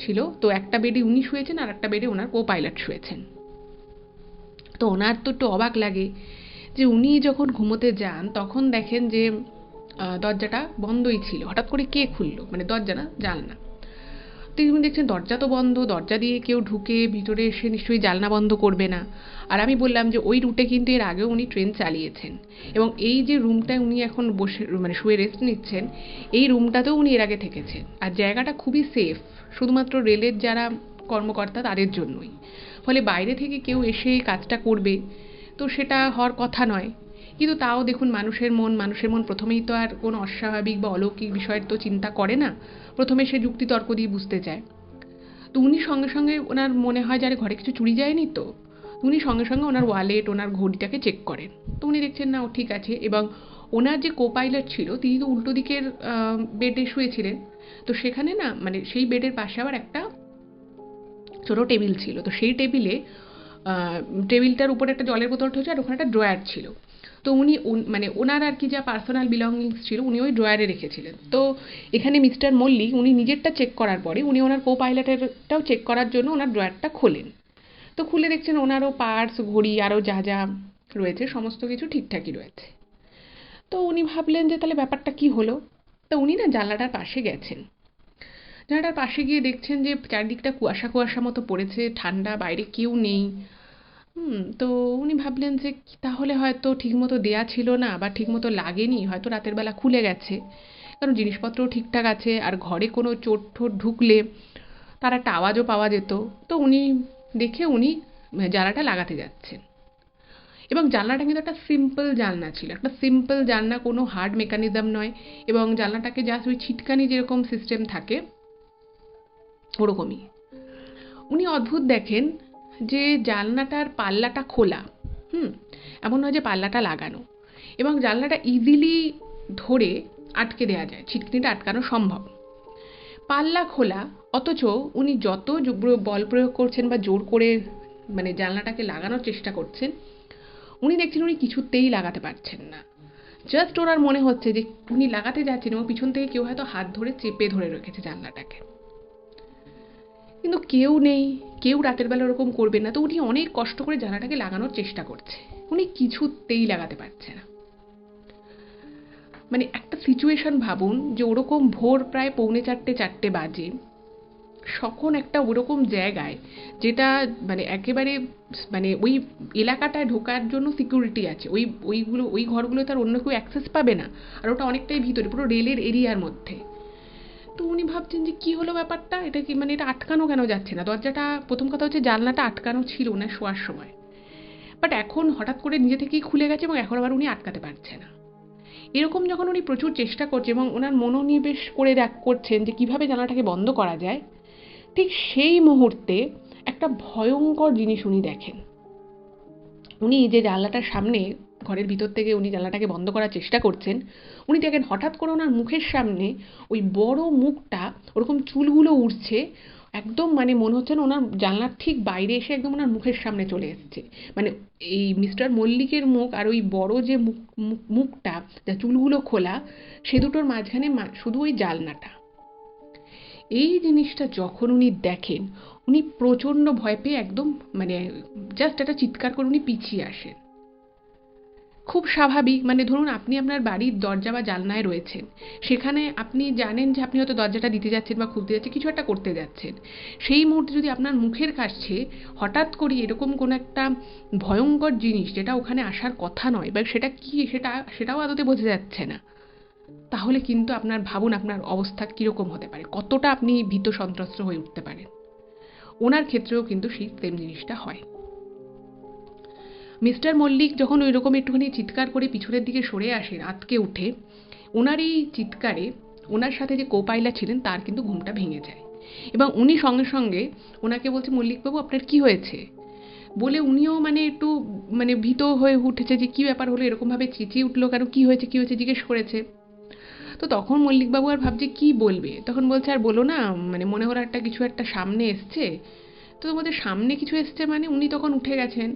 Speaker 1: ছিল। তো একটা বেডে উনি শুয়েছেন আর একটা বেডে ওনার কো পাইলট শুয়েছেন। তো ওনার তো একটু অবাক লাগে যে উনি যখন ঘুমোতে যান তখন দেখেন যে দরজাটা বন্ধই ছিল। হঠাৎ করে কে খুললো, মানে দরজা না জানলা। তিনি দেখছেন দরজা তো বন্ধ, দরজা দিয়ে কেউ ঢুকে ভিতরে এসে নিশ্চয়ই জানলা বন্ধ করবে না। আর আমি বললাম যে ওই রুটে কিন্তু এর আগেও উনি ট্রেন চালিয়েছেন এবং এই যে রুমটায় উনি এখন বসে মানে শুয়ে রেস্ট নিচ্ছেন, এই রুমটাতেও উনি এর আগে থেকেছেন। আর জায়গাটা খুবই সেফ, শুধুমাত্র রেলের যারা কর্মকর্তা তাদের জন্যই। ফলে বাইরে থেকে কেউ এসে কাজটা করবে তো সেটা হওয়ার কথা নয়। কিন্তু তাও দেখুন, মানুষের মন প্রথমেই তো আর কোনো অস্বাভাবিক বা অলৌকিক বিষয়ের তো চিন্তা করে না, প্রথমে সে যুক্তিতর্ক দিয়ে বুঝতে চায়। তো উনি সঙ্গে সঙ্গে ওনার মনে হয় যে আরে ঘরে কিছু চুরি যায়নি তো। উনি সঙ্গে সঙ্গে ওনার ওয়ালেট ওনার ঘড়িটাকে চেক করেন। তো উনি দেখছেন না ও ঠিক আছে, এবং ওনার যে কো পাইলট ছিল তিনি তো উল্টো দিকের বেডে শুয়েছিলেন। তো সেখানে না মানে সেই বেডের পাশে আবার একটা ছোট টেবিল ছিল। তো সেই টেবিলটার উপরে একটা জলের বোতল ঠোঁছে আর ওখানে একটা ড্রয়ার ছিল। তো উনি মানে ওনার আর কি যা পার্সোনাল বিলঙ্গিংস ছিল উনি ওই ড্রয়ারে রেখেছিলেন। তো এখানে মিস্টার মল্লিক উনি নিজেরটা চেক করার পরে উনি ওনার কো পাইলটেরটাও চেক করার জন্য ওনার ড্রয়ারটা খোলেন। তো খুলে দেখছেন ওনারও পার্স ঘড়ি আরও যা যা রয়েছে সমস্ত কিছু ঠিকঠাকই রয়েছে। তো উনি ভাবলেন যে তাহলে ব্যাপারটা কি হলো। তো উনি না জানলাটার পাশে গেছেন। জানলাটার পাশে গিয়ে দেখছেন যে চারদিকটা কুয়াশা কুয়াশা মতো পড়েছে, ঠান্ডা, বাইরে কেউ নেই। তো উনি ভাবলেন যে তাহলে হয়তো ঠিকমতো দেয়া ছিল না বা ঠিকমতো লাগেনি, হয়তো রাতের বেলা খুলে গেছে। কারণ জিনিসপত্রও ঠিকঠাক আছে, আর ঘরে কোনো চোর ঠোর ঢুকলে তার একটা আওয়াজও পাওয়া যেত। তো উনি জানলাটা লাগাতে যাচ্ছেন এবং জানলাটা কিন্তু একটা সিম্পল জানলা ছিল, একটা সিম্পল জানলা, কোনো হার্ড মেকানিজম নয়। এবং জানলাটাকে জাস্ট ওই ছিটকানি যেরকম সিস্টেম থাকে ওরকমই। উনি অদ্ভুত দেখেন যে জানলাটার পাল্লাটা খোলা। হুম, এমন নয় যে পাল্লাটা লাগানো, এবং জানলাটা ইজিলি ধরে আটকে দেওয়া যায়, ছিটকিনিটা আটকানো সম্ভব। পাল্লা খোলা, অথচ উনি যত বল প্রয়োগ করছেন বা জোর করে মানে জানলাটাকে লাগানোর চেষ্টা করছেন, উনি দেখছেন উনি কিছুতেই লাগাতে পারছেন না। জাস্ট ওনার মনে হচ্ছে যে উনি লাগাতে যাচ্ছেন এবং পিছন থেকে কেউ হয়তো হাত ধরে চেপে ধরে রেখেছে জানলাটাকে। কিন্তু কেউ নেই, কেউ রাতের বেলা ওরকম করবে না। তো উনি অনেক কষ্ট করে জানলাটাকে লাগানোর চেষ্টা করছে, উনি কিছুতেই লাগাতে পারছে না। মানে একটা সিচুয়েশন ভাবুন যে ওরকম ভোর প্রায় 3:45-4 বাজে, তখন একটা ওরকম জায়গায় যেটা মানে একেবারে মানে ওই এলাকাটায় ঢোকার জন্য সিকিউরিটি আছে, ওই ঘরগুলো তার অন্য কেউ অ্যাক্সেস পাবে না, আর ওটা অনেকটাই ভিতরে পুরো রেলের এরিয়ার মধ্যে। তো উনি ভাবছেন যে কি হলো ব্যাপারটা, এটা কি মানে এটা আটকানো কেন যাচ্ছে না দরজাটা। প্রথম কথা হচ্ছে জানলাটা আটকানো ছিল না শোয়ার সময়, বাট এখন হঠাৎ করে নিজে থেকেই খুলে গেছে এবং এখন আবার উনি আটকাতে পারছে না। এরকম যখন উনি প্রচুর চেষ্টা করছে এবং ওনার মনোনিবেশ করে করছেন যে কিভাবে জানলাটাকে বন্ধ করা যায়, ঠিক সেই মুহূর্তে একটা ভয়ঙ্কর জিনিস উনি দেখেন। উনি যে জানলাটার সামনে ঘরের ভিতর থেকে উনি জানলাটাকে বন্ধ করার চেষ্টা করছেন, উনি দেখেন হঠাৎ করে ওনার মুখের সামনে ওই বড় মুখটা, ওরকম চুলগুলো উড়ছে, একদম মানে মনে হচ্ছে না ওনার জানলার ঠিক বাইরে এসে একদম ওনার মুখের সামনে চলে এসছে। মানে এই মিস্টার মল্লিকের মুখ আর ওই বড় যে মুখটা, যা চুলগুলো খোলা, সে দুটোর মাঝখানে শুধু ওই জানলাটা। এই জিনিসটা যখন উনি দেখেন, উনি প্রচণ্ড ভয় পেয়ে একদম মানে জাস্ট একটা চিৎকার করে উনি পিছিয়ে আসেন। খুব স্বাভাবিক, মানে ধরুন আপনি আপনার বাড়ির দরজা বা জানলায় রয়েছেন, সেখানে আপনি জানেন যে আপনি হয়তো দরজাটা দিতে যাচ্ছেন বা খুলতে যাচ্ছেন, কিছু একটা করতে যাচ্ছেন। সেই মুহূর্তে যদি আপনার মুখের কাছে হঠাৎ করে এরকম কোনো একটা ভয়ঙ্কর জিনিস, যেটা ওখানে আসার কথা নয় বা সেটা কি সেটাও আদতে বোঝা যাচ্ছে না, তাহলে কিন্তু আপনার ভাবুন আপনার অবস্থা কীরকম হতে পারে, কতটা আপনি ভীত সন্ত্রস্ত হয়ে উঠতে পারেন। ওনার ক্ষেত্রেও কিন্তু সেই সেম জিনিসটা হয়। মিস্টার মল্লিক যখন ওই রকম একটুখানি চিৎকার করে পিছনের দিকে সরে আসেন আঁতকে উঠে, ওনার এই চিৎকারে ওনার সাথে যে কো-পাইলট ছিলেন তার কিন্তু ঘুমটা ভেঙে যায় এবং উনি সঙ্গে সঙ্গে ওনাকে বলছে, মল্লিকবাবু আপনার কি হয়েছে বলে উনিও মানে একটু মানে ভীত হয়ে উঠেছে যে কি ব্যাপার হলো, এরকমভাবে চেঁচিয়ে উঠলো কেন, কি হয়েছে কি হয়েছে জিজ্ঞেস করেছে। তো তখন মল্লিকবাবু আর ভাবছে কি বলবে, তখন বলছে আর বলো না, মানে মনে হলো একটা কিছু একটা সামনে এসছে। তো তোমাদের সামনে কিছু এসছে মানে উনি তখন উঠে গেছেন।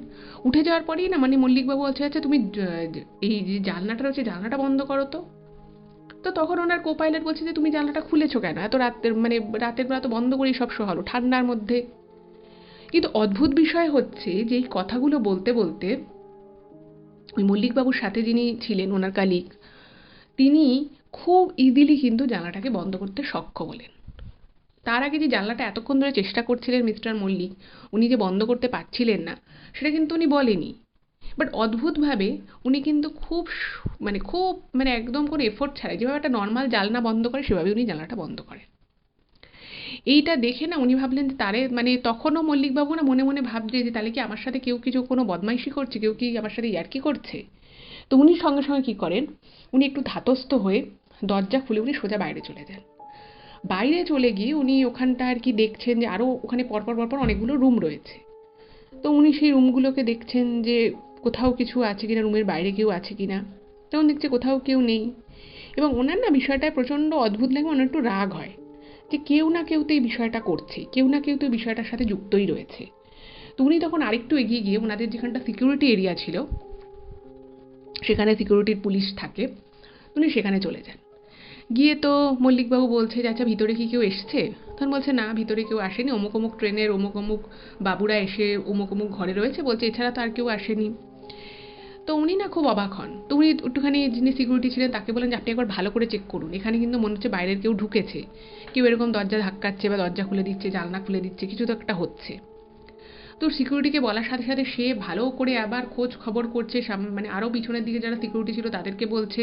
Speaker 1: উঠে যাওয়ার পরেই না মানে মল্লিকবাবু বলছে, আচ্ছা তুমি এই যে জানলাটা রয়েছে জানলাটা বন্ধ করো তো। তো তখন ওনার কো-পাইলট বলছে যে তুমি জানলাটা খুলেছো কেন, এত রাতের মানে রাতের বেলা তো বন্ধ করেই সব শোয়া হলো ঠান্ডার মধ্যে। কিন্তু অদ্ভুত বিষয় হচ্ছে যে এই কথাগুলো বলতে বলতে ওই মল্লিকবাবুর সাথে যিনি ছিলেন ওনার কালিগ, তিনি খুব ইজিলি কিন্তু জানলাটাকে বন্ধ করতে সক্ষম হলেন। তার আগে যে জানলাটা এতক্ষণ ধরে চেষ্টা করছিলেন মিস্টার মল্লিক, উনি যে বন্ধ করতে পারছিলেন না সেটা কিন্তু উনি বলেনি। বাট অদ্ভুতভাবে উনি কিন্তু খুব মানে একদম কোনো এফোর্ট ছাড়াই যেভাবে একটা নর্মাল জানলা বন্ধ করে সেভাবে উনি জানলাটা বন্ধ করেন। এইটা দেখে না উনি ভাবলেন যে তারে মানে তখনও মল্লিকবাবু না মনে মনে ভাবছে যে তাহলে কি আমার সাথে কেউ কিছু কোনো বদমাইশি করছে, কেউ কি আমার সাথে ইয়ার্কি করছে। তো উনি সঙ্গে সঙ্গে কী করেন, উনি একটু ধাতস্থ হয়ে দরজা খুলে উনি সোজা বাইরে চলে যান। বাইরে চলে গিয়ে উনি ওখানটা আর কি দেখছেন যে আরও ওখানে পরপর পরপর অনেকগুলো রুম রয়েছে। তো উনি সেই রুমগুলোকে দেখছেন যে কোথাও কিছু আছে কিনা, রুমের বাইরে কেউ আছে কিনা। তখন দেখছে কোথাও কেউ নেই এবং ওনার না বিষয়টায় প্রচণ্ড অদ্ভুত লাগে, ওনার একটু রাগ হয় যে কেউ না কেউ তো এই বিষয়টা করছে, কেউ না কেউ তো এই বিষয়টার সাথে যুক্তই রয়েছে। তো উনি তখন আরেকটু এগিয়ে গিয়ে ওনাদের যেখানটা সিকিউরিটি এরিয়া ছিল সেখানে সিকিউরিটির পুলিশ থাকে, উনি সেখানে চলে যান। গিয়ে তো মল্লিকবাবু বলছে যে আচ্ছা ভিতরে কি কেউ এসছে। তখন বলছে না ভিতরে কেউ আসেনি, অমুক অমুক ট্রেনের অমুক অমুক বাবুরা এসে অমুক অমুক ঘরে রয়েছে বলছে, এছাড়া তো আর কেউ আসেনি। তো উনি না খুব অবাক হন। তো উনি একটুখানি যিনি সিকিউরিটি ছিলেন তাকে বলেন যে আপনি একবার ভালো করে চেক করুন, এখানে কিন্তু মনে হচ্ছে বাইরের কেউ ঢুকেছে, কেউ এরকম দরজা ধাক্কাচ্ছে বা দরজা খুলে দিচ্ছে জানলা খুলে দিচ্ছে, কিছু তো একটা হচ্ছে। তো সিকিউরিটিকে বলার সাথে সাথে সে ভালো করে আবার খোঁজ খবর করছে, মানে আরও পিছনের দিকে যারা সিকিউরিটি ছিল তাদেরকে বলছে।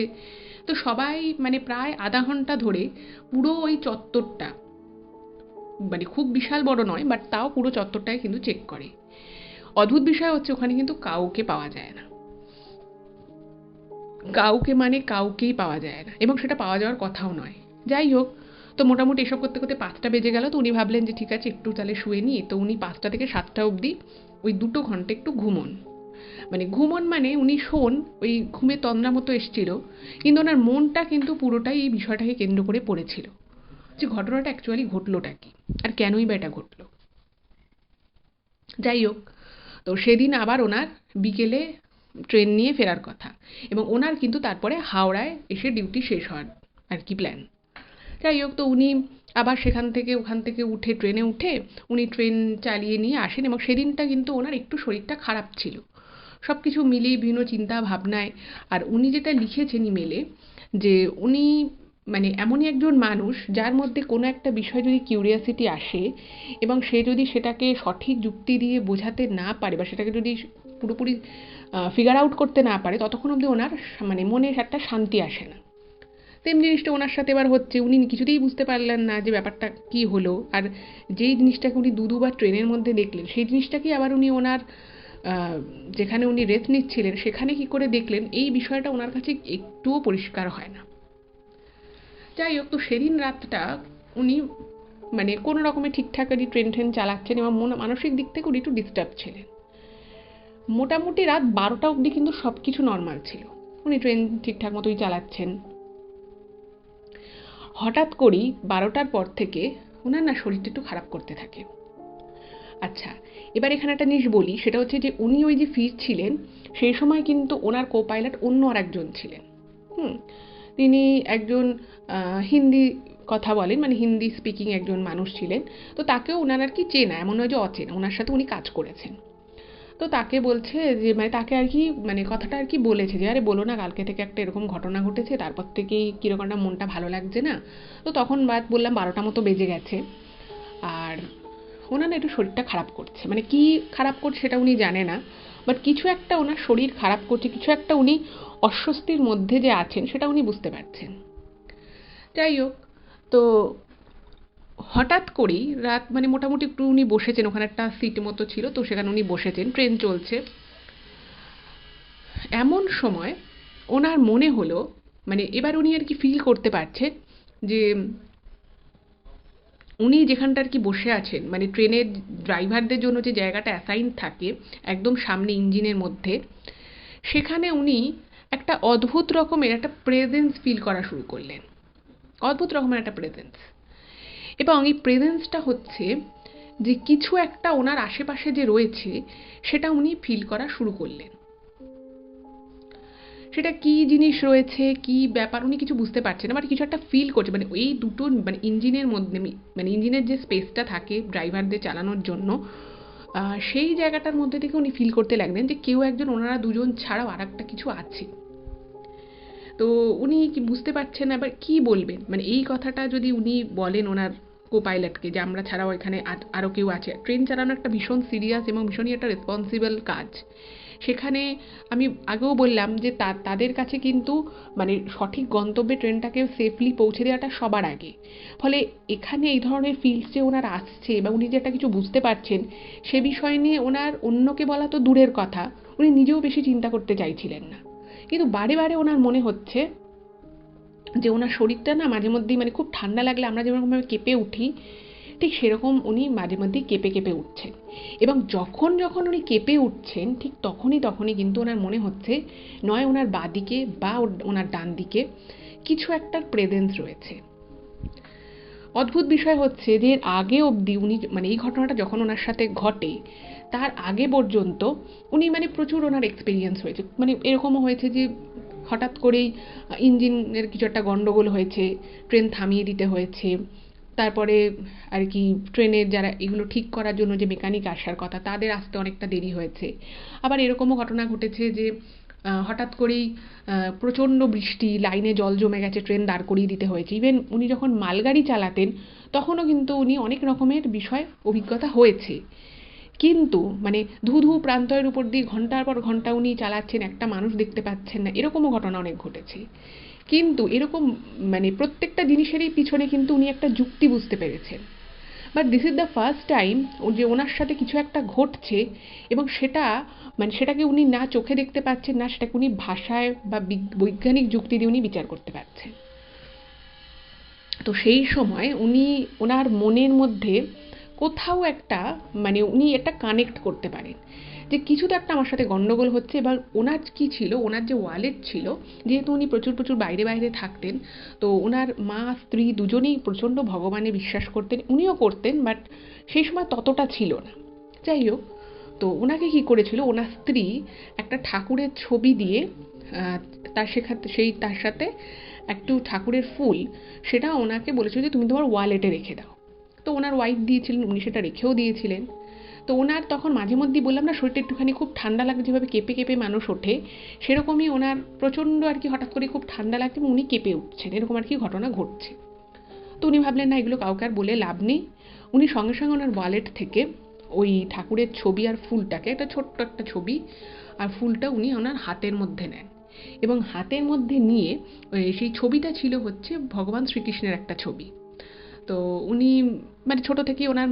Speaker 1: তো সবাই মানে প্রায় আধা ঘন্টা ধরে পুরো ওই চত্বরটা, মানে খুব বিশাল বড় নয় বাট তাও পুরো চত্বরটাই কিন্তু চেক করে। অদ্ভুত বিষয় হচ্ছে ওখানে কিন্তু কাউকে পাওয়া যায় না, কাউকে মানে কাউকেই পাওয়া যায় না এবং সেটা পাওয়া যাওয়ার কথাও নয়। যাই হোক, তো মোটামুটি এসব করতে করতে 5টা বেজে গেল। তো উনি ভাবলেন যে ঠিক আছে একটু তাহলে শুয়ে নিই। তো উনি 5টা থেকে 7টা অবধি ওই 2 ঘন্টা একটু ঘুমন, মানে উনি শোন ওই ঘুমে তন্দ্রা মতো এসছিল, কিন্তু ওনার মনটা কিন্তু পুরোটাই এই বিষয়টাকে কেন্দ্র করে পড়েছিল যে ঘটনাটা অ্যাকচুয়ালি ঘটলোটা কি আর কেনই বা এটা ঘটলো। যাই হোক, তো সেদিন আবার ওনার বিকেলে ট্রেন নিয়ে ফেরার কথা এবং ওনার কিন্তু তারপরে হাওড়ায় এসে ডিউটি শেষ হওয়ার আর কি প্ল্যান। যাই হোক, তো উনি আবার ওখান থেকে উঠে ট্রেনে উঠে উনি ট্রেন চালিয়ে নিয়ে আসেন এবং সেদিনটা কিন্তু ওনার একটু শরীরটা খারাপ ছিল সব কিছু মিলিয়ে বিভিন্ন চিন্তা ভাবনায়। আর উনি যেটা লিখেছেন ইমেলে যে উনি মানে এমনই একজন মানুষ যার মধ্যে কোনো একটা বিষয় যদি কিউরিয়াসিটি আসে এবং সে যদি সেটাকে সঠিক যুক্তি দিয়ে বোঝাতে না পারে বা সেটাকে যদি পুরোপুরি ফিগার আউট করতে না পারে ততক্ষণ অবধি ওনার মানে মনে একটা শান্তি আসে না। সেম জিনিসটা ওনার সাথে এবার হচ্ছে, উনি কিছুতেই বুঝতে পারলেন না যে ব্যাপারটা কি হলো। আর যেই জিনিসটাকে উনি দুবার ট্রেনের মধ্যে দেখলেন সেই জিনিসটাকেই আবার উনি ওনার যেখানে উনি রেস্ট নিচ্ছিলেন সেখানে কি করে দেখলেন, এই বিষয়টা ওনার কাছে একটুও পরিষ্কার হয় না। যাই হোক, তো সেদিন রাতটা উনি মানে কোনো রকমে ঠিকঠাকই ট্রেন চালাচ্ছেন এবং মানসিক দিক থেকে উনি একটু ডিস্টার্ব ছিলেন। মোটামুটি রাত 12টা অবধি কিন্তু সব কিছু নর্মাল ছিল, উনি ট্রেন ঠিকঠাক মতোই চালাচ্ছেন। হঠাৎ করেই 12টার পর থেকে ওনার না শরীরটা একটু খারাপ করতে থাকে। আচ্ছা, এবার এখানে একটা জিনিস বলি, সেটা হচ্ছে যে উনি ওই যে ফিরছিলেন সেই সময় কিন্তু ওনার কো-পাইলট অন্য আরেকজন ছিলেন। তিনি একজন হিন্দি কথা বলেন, মানে হিন্দি স্পিকিং একজন মানুষ ছিলেন। তো তাকেও ওনার আর কি চেনা, এমন নয় যে অচেনা, ওনার সাথে উনি কাজ করেছেন। তো তাকে বলছে যে মানে তাকে আর কি মানে কথাটা আর কি বলেছে যে আরে বলো না কালকে থেকে একটা এরকম ঘটনা ঘটেছে, তারপর থেকেই কীরকম একটা মনটা ভালো লাগছে না। তো তখন বললাম 12টা মতো বেজে গেছে আর ওনার না একটু শরীরটা খারাপ করছে, মানে কি খারাপ করছে সেটা উনি জানে না, বাট কিছু একটা ওনার শরীর খারাপ করছে, কিছু একটা উনি অস্বস্তির মধ্যে যে আছেন সেটা উনি বুঝতে পারছেন। যাই হোক, তো হঠাৎ করেই রাত মানে মোটামুটি একটু উনি বসেছেন, ওখানে একটা সিট মতো ছিল তো সেখানে উনি বসেছেন, ট্রেন চলছে। এমন সময় ওনার মনে হলো, মানে এবার উনি আর কি ফিল করতে পারছেন যে উনি যেখানটা আর কি বসে আছেন, মানে ট্রেনের ড্রাইভারদের জন্য যে জায়গাটা অ্যাসাইন থাকে একদম সামনে ইঞ্জিনের মধ্যে, সেখানে উনি একটা অদ্ভুত রকমের একটা প্রেজেন্স ফিল করা শুরু করলেন। অদ্ভুত রকমের একটা প্রেজেন্স, এবং এই প্রেজেন্সটা হচ্ছে যে কিছু একটা ওনার আশেপাশে যে রয়েছে সেটা উনি ফিল করা শুরু করলেন। সেটা কি জিনিস রয়েছে, কি ব্যাপার, উনি কিছু বুঝতে পারছেন না, বাট কিছু একটা ফিল করছে। মানে এই দুটো মানে ইঞ্জিনের মধ্যে, মানে ইঞ্জিনের যে স্পেসটা থাকে ড্রাইভারদের চালানোর জন্য, সেই জায়গাটার মধ্যে থেকে উনি ফিল করতে লাগলেন যে কেউ একজন, ওনারা দুজন ছাড়াও আর একটা কিছু আছে। তো উনি কি বুঝতে পারছেন এবার কি বলবেন, মানে এই কথাটা যদি উনি বলেন ওনার কো পাইলটকে যে আমরা ছাড়াও এখানে আরও কেউ আছে। ট্রেন চালানো একটা ভীষণ সিরিয়াস এবং ভীষণই একটা রেসপন্সিবল কাজ। সেখানে আমি আগেও বললাম যে তাদের কাছে কিন্তু মানে সঠিক গন্তব্যে ট্রেনটাকে সেফলি পৌঁছে দেওয়াটা সবার আগে। ফলে এখানে এই ধরনের ফিল্ডস যে ওনার আসছে বা উনি যে একটা কিছু বুঝতে পারছেন, সে বিষয় নিয়ে ওনার অন্যকে বলা তো দূরের কথা, উনি নিজেও বেশি চিন্তা করতে চাইছিলেন না। কিন্তু বারে বারে ওনার মনে হচ্ছে যে ওনার শরীরটা না মাঝে মধ্যেই, মানে খুব ঠান্ডা লাগলে আমরা যেরকমভাবে কেঁপে উঠি, ঠিক সেরকম উনি মাঝে মধ্যেই কেঁপে কেঁপে উঠছেন। এবং যখন যখন উনি কেঁপে উঠছেন ঠিক তখনই কিন্তু ওনার মনে হচ্ছে নয় ওনার বাঁদিকে বা ওনার ডান দিকে কিছু একটার প্রেজেন্স রয়েছে। অদ্ভুত বিষয় হচ্ছে যে এর আগে অবধি উনি, মানে এই ঘটনাটা যখন ওনার সাথে ঘটে তার আগে পর্যন্ত উনি মানে প্রচুর ওনার এক্সপিরিয়েন্স হয়েছে। মানে এরকমও হয়েছে যে হঠাৎ করেই ইঞ্জিনের কিছু একটা গন্ডগোল হয়েছে, ট্রেন থামিয়ে দিতে হয়েছে। তারপরে আর কি ট্রেনের যারা এগুলো ঠিক করার জন্য যে মেকানিক আসার কথা, তাদের আসতে অনেকটা দেরি হয়েছে। আবার এরকমও ঘটনা ঘটেছে যে হঠাৎ করেই প্রচণ্ড বৃষ্টি, লাইনে জল জমে গেছে, ট্রেন দাঁড় করিয়ে দিতে হয়েছে। ইভেন উনি যখন মালগাড়ি চালাতেন তখনও কিন্তু উনি অনেক রকমের বিষয় অভিজ্ঞতা হয়েছে। কিন্তু মানে ধু ধু প্রান্তরের উপর দিয়ে ঘন্টার পর ঘন্টা উনি চালাচ্ছেন, একটা মানুষ দেখতে পাচ্ছেন না, এরকমও ঘটনা অনেক ঘটেছে। কিন্তু এরকম মানে প্রত্যেকটা জিনিসেরই পিছনে কিন্তু উনি একটা যুক্তি বুঝতে পেরেছেন। But this is the first time যে ওনার সাথে কিছু একটা ঘটছে, এবং সেটা মানে সেটাকে উনি না চোখে দেখতে পাচ্ছেন, না সেটাকে উনি ভাষায় বা বৈজ্ঞানিক যুক্তি দিয়ে উনি বিচার করতে পারছেন। তো সেই সময় উনি ওনার মনের মধ্যে কোথাও একটা, মানে উনি এটা কানেক্ট করতে পারেন যে কিছু তো একটা আমার সাথে গন্ডগোল হচ্ছে। এবার ওনার কি ছিল, ওনার যে ওয়ালেট ছিল, যেহেতু উনি প্রচুর প্রচুর বাইরে বাইরে থাকতেন, তো ওনার মা স্ত্রী দুজনেই প্রচণ্ড ভগবানে বিশ্বাস করতেন, উনিও করতেন, বাট সেই সময় ততটা ছিল না। যাই হোক, তো ওনাকে কি করেছিল ওনার স্ত্রী একটা ঠাকুরের ছবি দিয়ে তার সাথে একটু ঠাকুরের ফুল, সেটা ওনাকে বলেছিল যে তুমি তোমার ওয়ালেটে রেখে দাও। তো ওনার ওয়াইফ দিয়েছিলেন, উনি সেটা রেখেও দিয়েছিলেন। তো ওনার তখন মাঝে মধ্যেই বললাম না শরীরটা একটুখানি খুব ঠান্ডা লাগে, যেভাবে কেঁপে কেঁপে মানুষ ওঠে, সেরকমই ওনার প্রচণ্ড আর কি হঠাৎ করে খুব ঠান্ডা লাগছে এবং উনি কেঁপে উঠছেন, এরকম আর কি ঘটনা ঘটছে। তো উনি ভাবলেন না এগুলো কাউকে আর বলে লাভ নেই। উনি সঙ্গে সঙ্গে ওনার ওয়ালেট থেকে ওই ঠাকুরের ছবি আর ফুলটাকে, একটা ছোট্ট একটা ছবি আর ফুলটা উনি ওনার হাতের মধ্যে নেন, এবং হাতের মধ্যে নিয়ে সেই ছবিটা ছিল হচ্ছে ভগবান শ্রীকৃষ্ণের একটা ছবি। তো উনি মানে ছোট থেকেই ওনার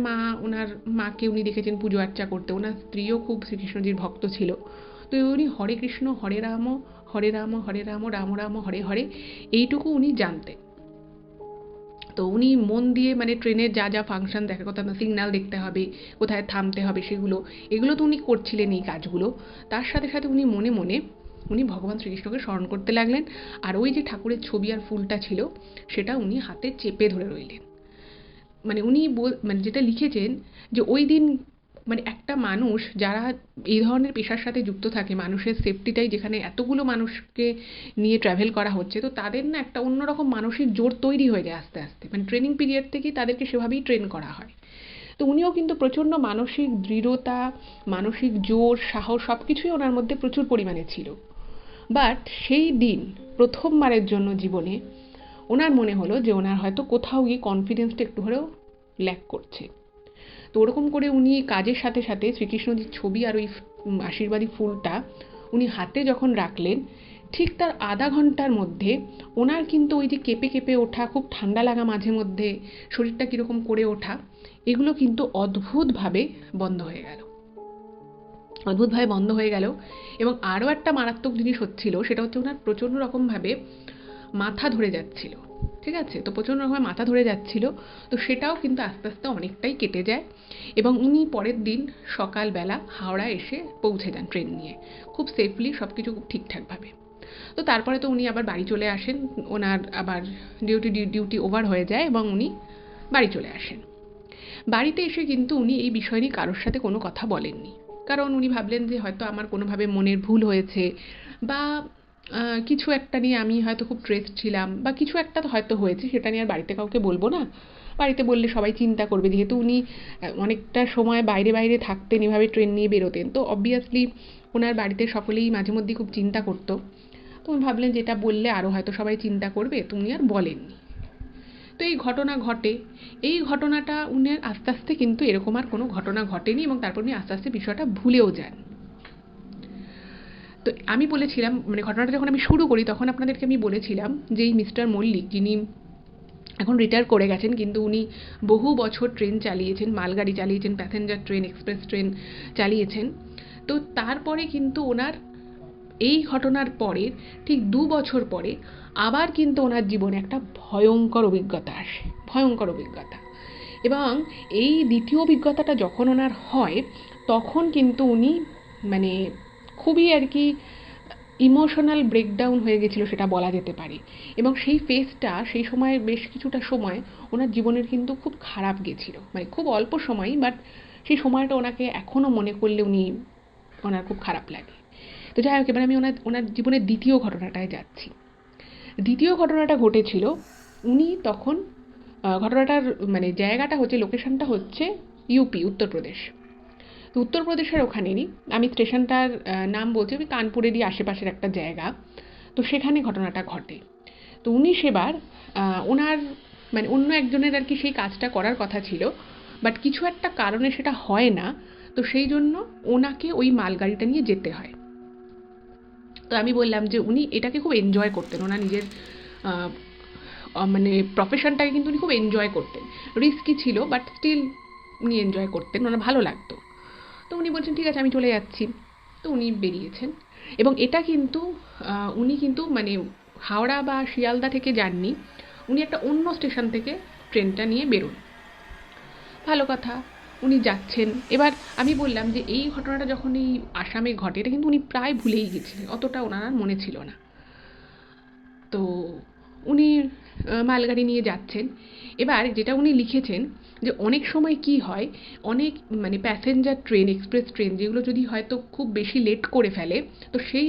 Speaker 1: মাকে উনি দেখেছেন পুজো আর্চা করতে, ওনার স্ত্রীও খুব শ্রীকৃষ্ণজির ভক্ত ছিল। তো উনি হরে কৃষ্ণ হরে রাম হরে রাম হরে রাম রাম রাম হরে হরে এইটুকু উনি জানতেন। তো উনি মন দিয়ে মানে ট্রেনের যা যা ফাংশন দেখার কথা, সিগন্যাল দেখতে হবে, কোথায় থামতে হবে, এগুলো তো উনি করছিলেন এই কাজগুলো। তার সাথে সাথে উনি মনে মনে উনি ভগবান শ্রীকৃষ্ণকে স্মরণ করতে লাগলেন, আর ওই যে ঠাকুরের ছবি আর ফুলটা ছিল সেটা উনি হাতে চেপে ধরে রইলেন। মানে উনি মানে যেটা লিখেছেন যে ওই দিন মানে একটা মানুষ যারা এই ধরনের পেশার সাথে যুক্ত থাকে, মানুষের সেফটিটাই যেখানে এতগুলো মানুষকে নিয়ে ট্রাভেল করা হচ্ছে, তো তাদের না একটা অন্যরকম মানসিক জোর তৈরি হয়ে যায় আস্তে আস্তে, মানে ট্রেনিং পিরিয়ড থেকেই তাদেরকে সেভাবেই ট্রেন করা হয়। তো উনিও কিন্তু প্রচণ্ড মানসিক দৃঢ়তা, মানসিক জোর, সাহস সব কিছুই ওনার মধ্যে প্রচুর পরিমাণে ছিল। বাট সেই দিন প্রথমবারের জন্য জীবনে ওনার মনে হলো যে ওনার হয়তো কোথাও গিয়ে কনফিডেন্সটা একটু হলেও ল্যাক করছে। তো ওরকম করে উনি কাজের সাথে সাথে শ্রীকৃষ্ণজির ছবি আর ওই আশীর্বাদী ফুলটা উনি হাতে যখন রাখলেন, ঠিক তার আধা ঘন্টার মধ্যে ওনার কিন্তু ওই যে কেঁপে কেঁপে ওঠা, খুব ঠান্ডা লাগা, মাঝে মধ্যে শরীরটা কীরকম করে ওঠা, এগুলো কিন্তু অদ্ভুতভাবে বন্ধ হয়ে গেল। অদ্ভুতভাবে বন্ধ হয়ে গেল। এবং আরও একটা মারাত্মক জিনিস হচ্ছিল, সেটা হচ্ছে ওনার প্রচণ্ড রকমভাবে মাথা ধরে যাচ্ছিল। ঠিক আছে, তো প্রচণ্ড রকমের মাথা ধরে যাচ্ছিল, তো সেটাও কিন্তু আস্তে আস্তে অনেকটাই কেটে যায় এবং উনি পরের দিন সকালবেলা হাওড়া এসে পৌঁছে যান ট্রেন নিয়ে, খুব সেফলি, সব কিছু খুব ঠিকঠাকভাবে। তো তারপরে তো উনি আবার বাড়ি চলে আসেন, ওনার আবার ডিউটি ওভার হয়ে যায় এবং উনি বাড়ি চলে আসেন। বাড়িতে এসে কিন্তু উনি এই বিষয় নিয়ে কারোর সাথে কোনো কথা বলেননি, কারণ উনি ভাবলেন যে হয়তো আমার কোনোভাবে মনের ভুল হয়েছে, বা কিছু একটা নিয়ে আমি হয়তো খুব স্ট্রেসড ছিলাম, বা কিছু একটা তো হয়তো হয়েছে, সেটা নিয়ে আর বাড়িতে কাউকে বলবো না। বাড়িতে বললে সবাই চিন্তা করবে, যেহেতু উনি অনেকটা সময় বাইরে বাইরে থাকতেন, এভাবে ট্রেন নিয়ে বেরোতেন, তো অবভিয়াসলি ওনার বাড়িতে সকলেই মাঝে মধ্যেই খুব চিন্তা করতো। তো উনি ভাবলেন যেটা বললে আরও হয়তো সবাই চিন্তা করবে, তো উনি আর বলেননি। তো এই ঘটনা ঘটে। এই ঘটনাটা উনি আস্তে আস্তে কিন্তু এরকম আর কোনো ঘটনা ঘটেনি, এবং তারপর উনি আস্তে আস্তে বিষয়টা ভুলেও যান। তো আমি বলেছিলাম, মানে ঘটনাটা যখন আমি শুরু করি তখন আপনাদেরকে আমি বলেছিলাম যে এই মিস্টার মল্লিক, যিনি এখন রিটায়ার করে গেছেন, কিন্তু উনি বহু বছর ট্রেন চালিয়েছেন, মালগাড়ি চালিয়েছেন, প্যাসেঞ্জার ট্রেন, এক্সপ্রেস ট্রেন চালিয়েছেন। তো তারপরে কিন্তু ওনার এই ঘটনার পরে ঠিক 2 বছর পরে আবার কিন্তু ওনার জীবনে একটা ভয়ঙ্কর অভিজ্ঞতা আসে, ভয়ঙ্কর অভিজ্ঞতা। এবং এই দ্বিতীয় অভিজ্ঞতাটা যখন ওনার হয়, তখন কিন্তু উনি মানে খুবই আর কি ইমোশনাল ব্রেকডাউন হয়ে গেছিলো, সেটা বলা যেতে পারে। এবং সেই ফেজটা, সেই সময় বেশ কিছুটা সময় ওনার জীবনের কিন্তু খুব খারাপ গেছিলো, মানে খুব অল্প সময়ই, বাট সেই সময়টা ওনাকে এখনও মনে করলে ওনার খুব খারাপ লাগে। তো যাই হোক, এবার আমি ওনার ওনার জীবনের দ্বিতীয় ঘটনাটায় যাচ্ছি। দ্বিতীয় ঘটনাটা ঘটেছিল, উনি তখন ঘটনাটার মানে জায়গাটা হচ্ছে, লোকেশনটা হচ্ছে ইউপি, উত্তরপ্রদেশ। তো উত্তরপ্রদেশের ওখানেরই, আমি স্টেশনটার নাম বলছি, ওই কানপুরেরই আশেপাশের একটা জায়গা। তো সেখানে ঘটনাটা ঘটে। তো উনি সেবার ওনার মানে অন্য একজনের আর কি সেই কাজটা করার কথা ছিল, বাট কিছু একটা কারণে সেটা হয় না, তো সেই জন্য ওনাকে ওই মালগাড়িটা নিয়ে যেতে হয়। তো আমি বললাম যে উনি এটাকে খুব এনজয় করতেন, ওনার নিজের মানে প্রফেশনটাকে কিন্তু উনি খুব এনজয় করতেন। রিস্কি ছিল, বাট স্টিল উনি এনজয় করতেন, ওনার ভালো লাগতো। তো উনি বলছেন ঠিক আছে আমি চলে যাচ্ছি। তো উনি বেরিয়েছেন, এবং এটা কিন্তু উনি কিন্তু মানে হাওড়া বা শিয়ালদা থেকে যাননি, উনি একটা অন্য স্টেশন থেকে ট্রেনটা নিয়ে বেরোন। ভালো কথা, উনি যাচ্ছেন। এবার আমি বললাম যে এই ঘটনাটা যখন এই আসামে ঘটে, এটা কিন্তু উনি প্রায় ভুলেই গেছিলেন, অতটা ওনার আর মনে ছিল না। তো উনি মালগাড়ি নিয়ে যাচ্ছেন। এবার যেটা উনি লিখেছেন যে অনেক সময় কি হয়, অনেক মানে প্যাসেঞ্জার ট্রেন, এক্সপ্রেস ট্রেন যেগুলো যদি হয়তো খুব বেশি লেট করে ফেলে, তো সেই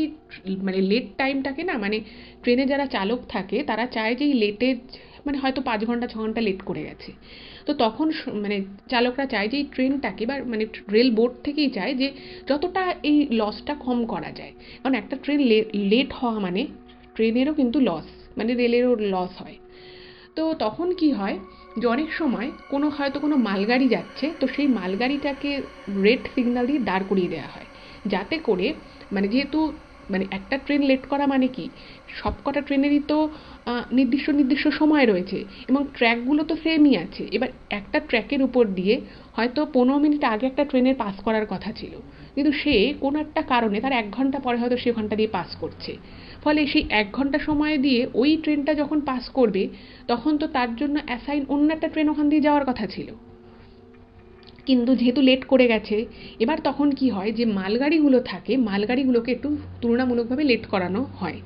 Speaker 1: মানে লেট টাইমটাকে না, মানে ট্রেনে যারা চালক থাকে তারা চায় যে এই লেটের মানে হয়তো 5 ঘন্টা 6 ঘন্টা লেট করে গেছে, তো তখন মানে চালকরা চায় যে এই ট্রেনটাকে, বা মানে রেল বোর্ড থেকেই চায় যে যতটা এই লসটা কম করা যায়, কারণ একটা ট্রেন লেট হওয়া মানে ট্রেনেরও কিন্তু লস, মানে রেলেরও লস হয়। তো তখন কি হয় যে অনেক সময় হয়তো কোনো মালগাড়ি যাচ্ছে, তো সেই মালগাড়িটাকে রেড সিগন্যাল দিয়ে দাঁড় করিয়ে দেওয়া হয়, যাতে করে মানে যেহেতু মানে একটা ট্রেন লেট করা মানে কি, সবকটা ট্রেনেরই তো নির্দিষ্ট নির্দিষ্ট সময় রয়েছে, এবং ট্র্যাকগুলো তো সেমই আছে। এবার একটা ট্র্যাকের উপর দিয়ে হয়তো 15 মিনিট আগে একটা ট্রেনের পাস করার কথা ছিল, কিন্তু সে কোনো একটা কারণে তার 1 ঘন্টা পরে হয়তো সে ওখানটা দিয়ে পাস করছে। ফলে সেই 1 ঘন্টা সময় দিয়ে ওই ট্রেনটা যখন পাস করবে, তখন তো তার জন্য অ্যাসাইন অন্য একটা ট্রেন ওখান দিয়ে যাওয়ার কথা ছিল, কিন্তু যেহেতু লেট করে গেছে, এবার তখন কি হয় যে মালগাড়িগুলো থাকে, মালগাড়িগুলোকে একটু তুলনামূলকভাবে লেট করানো হয়,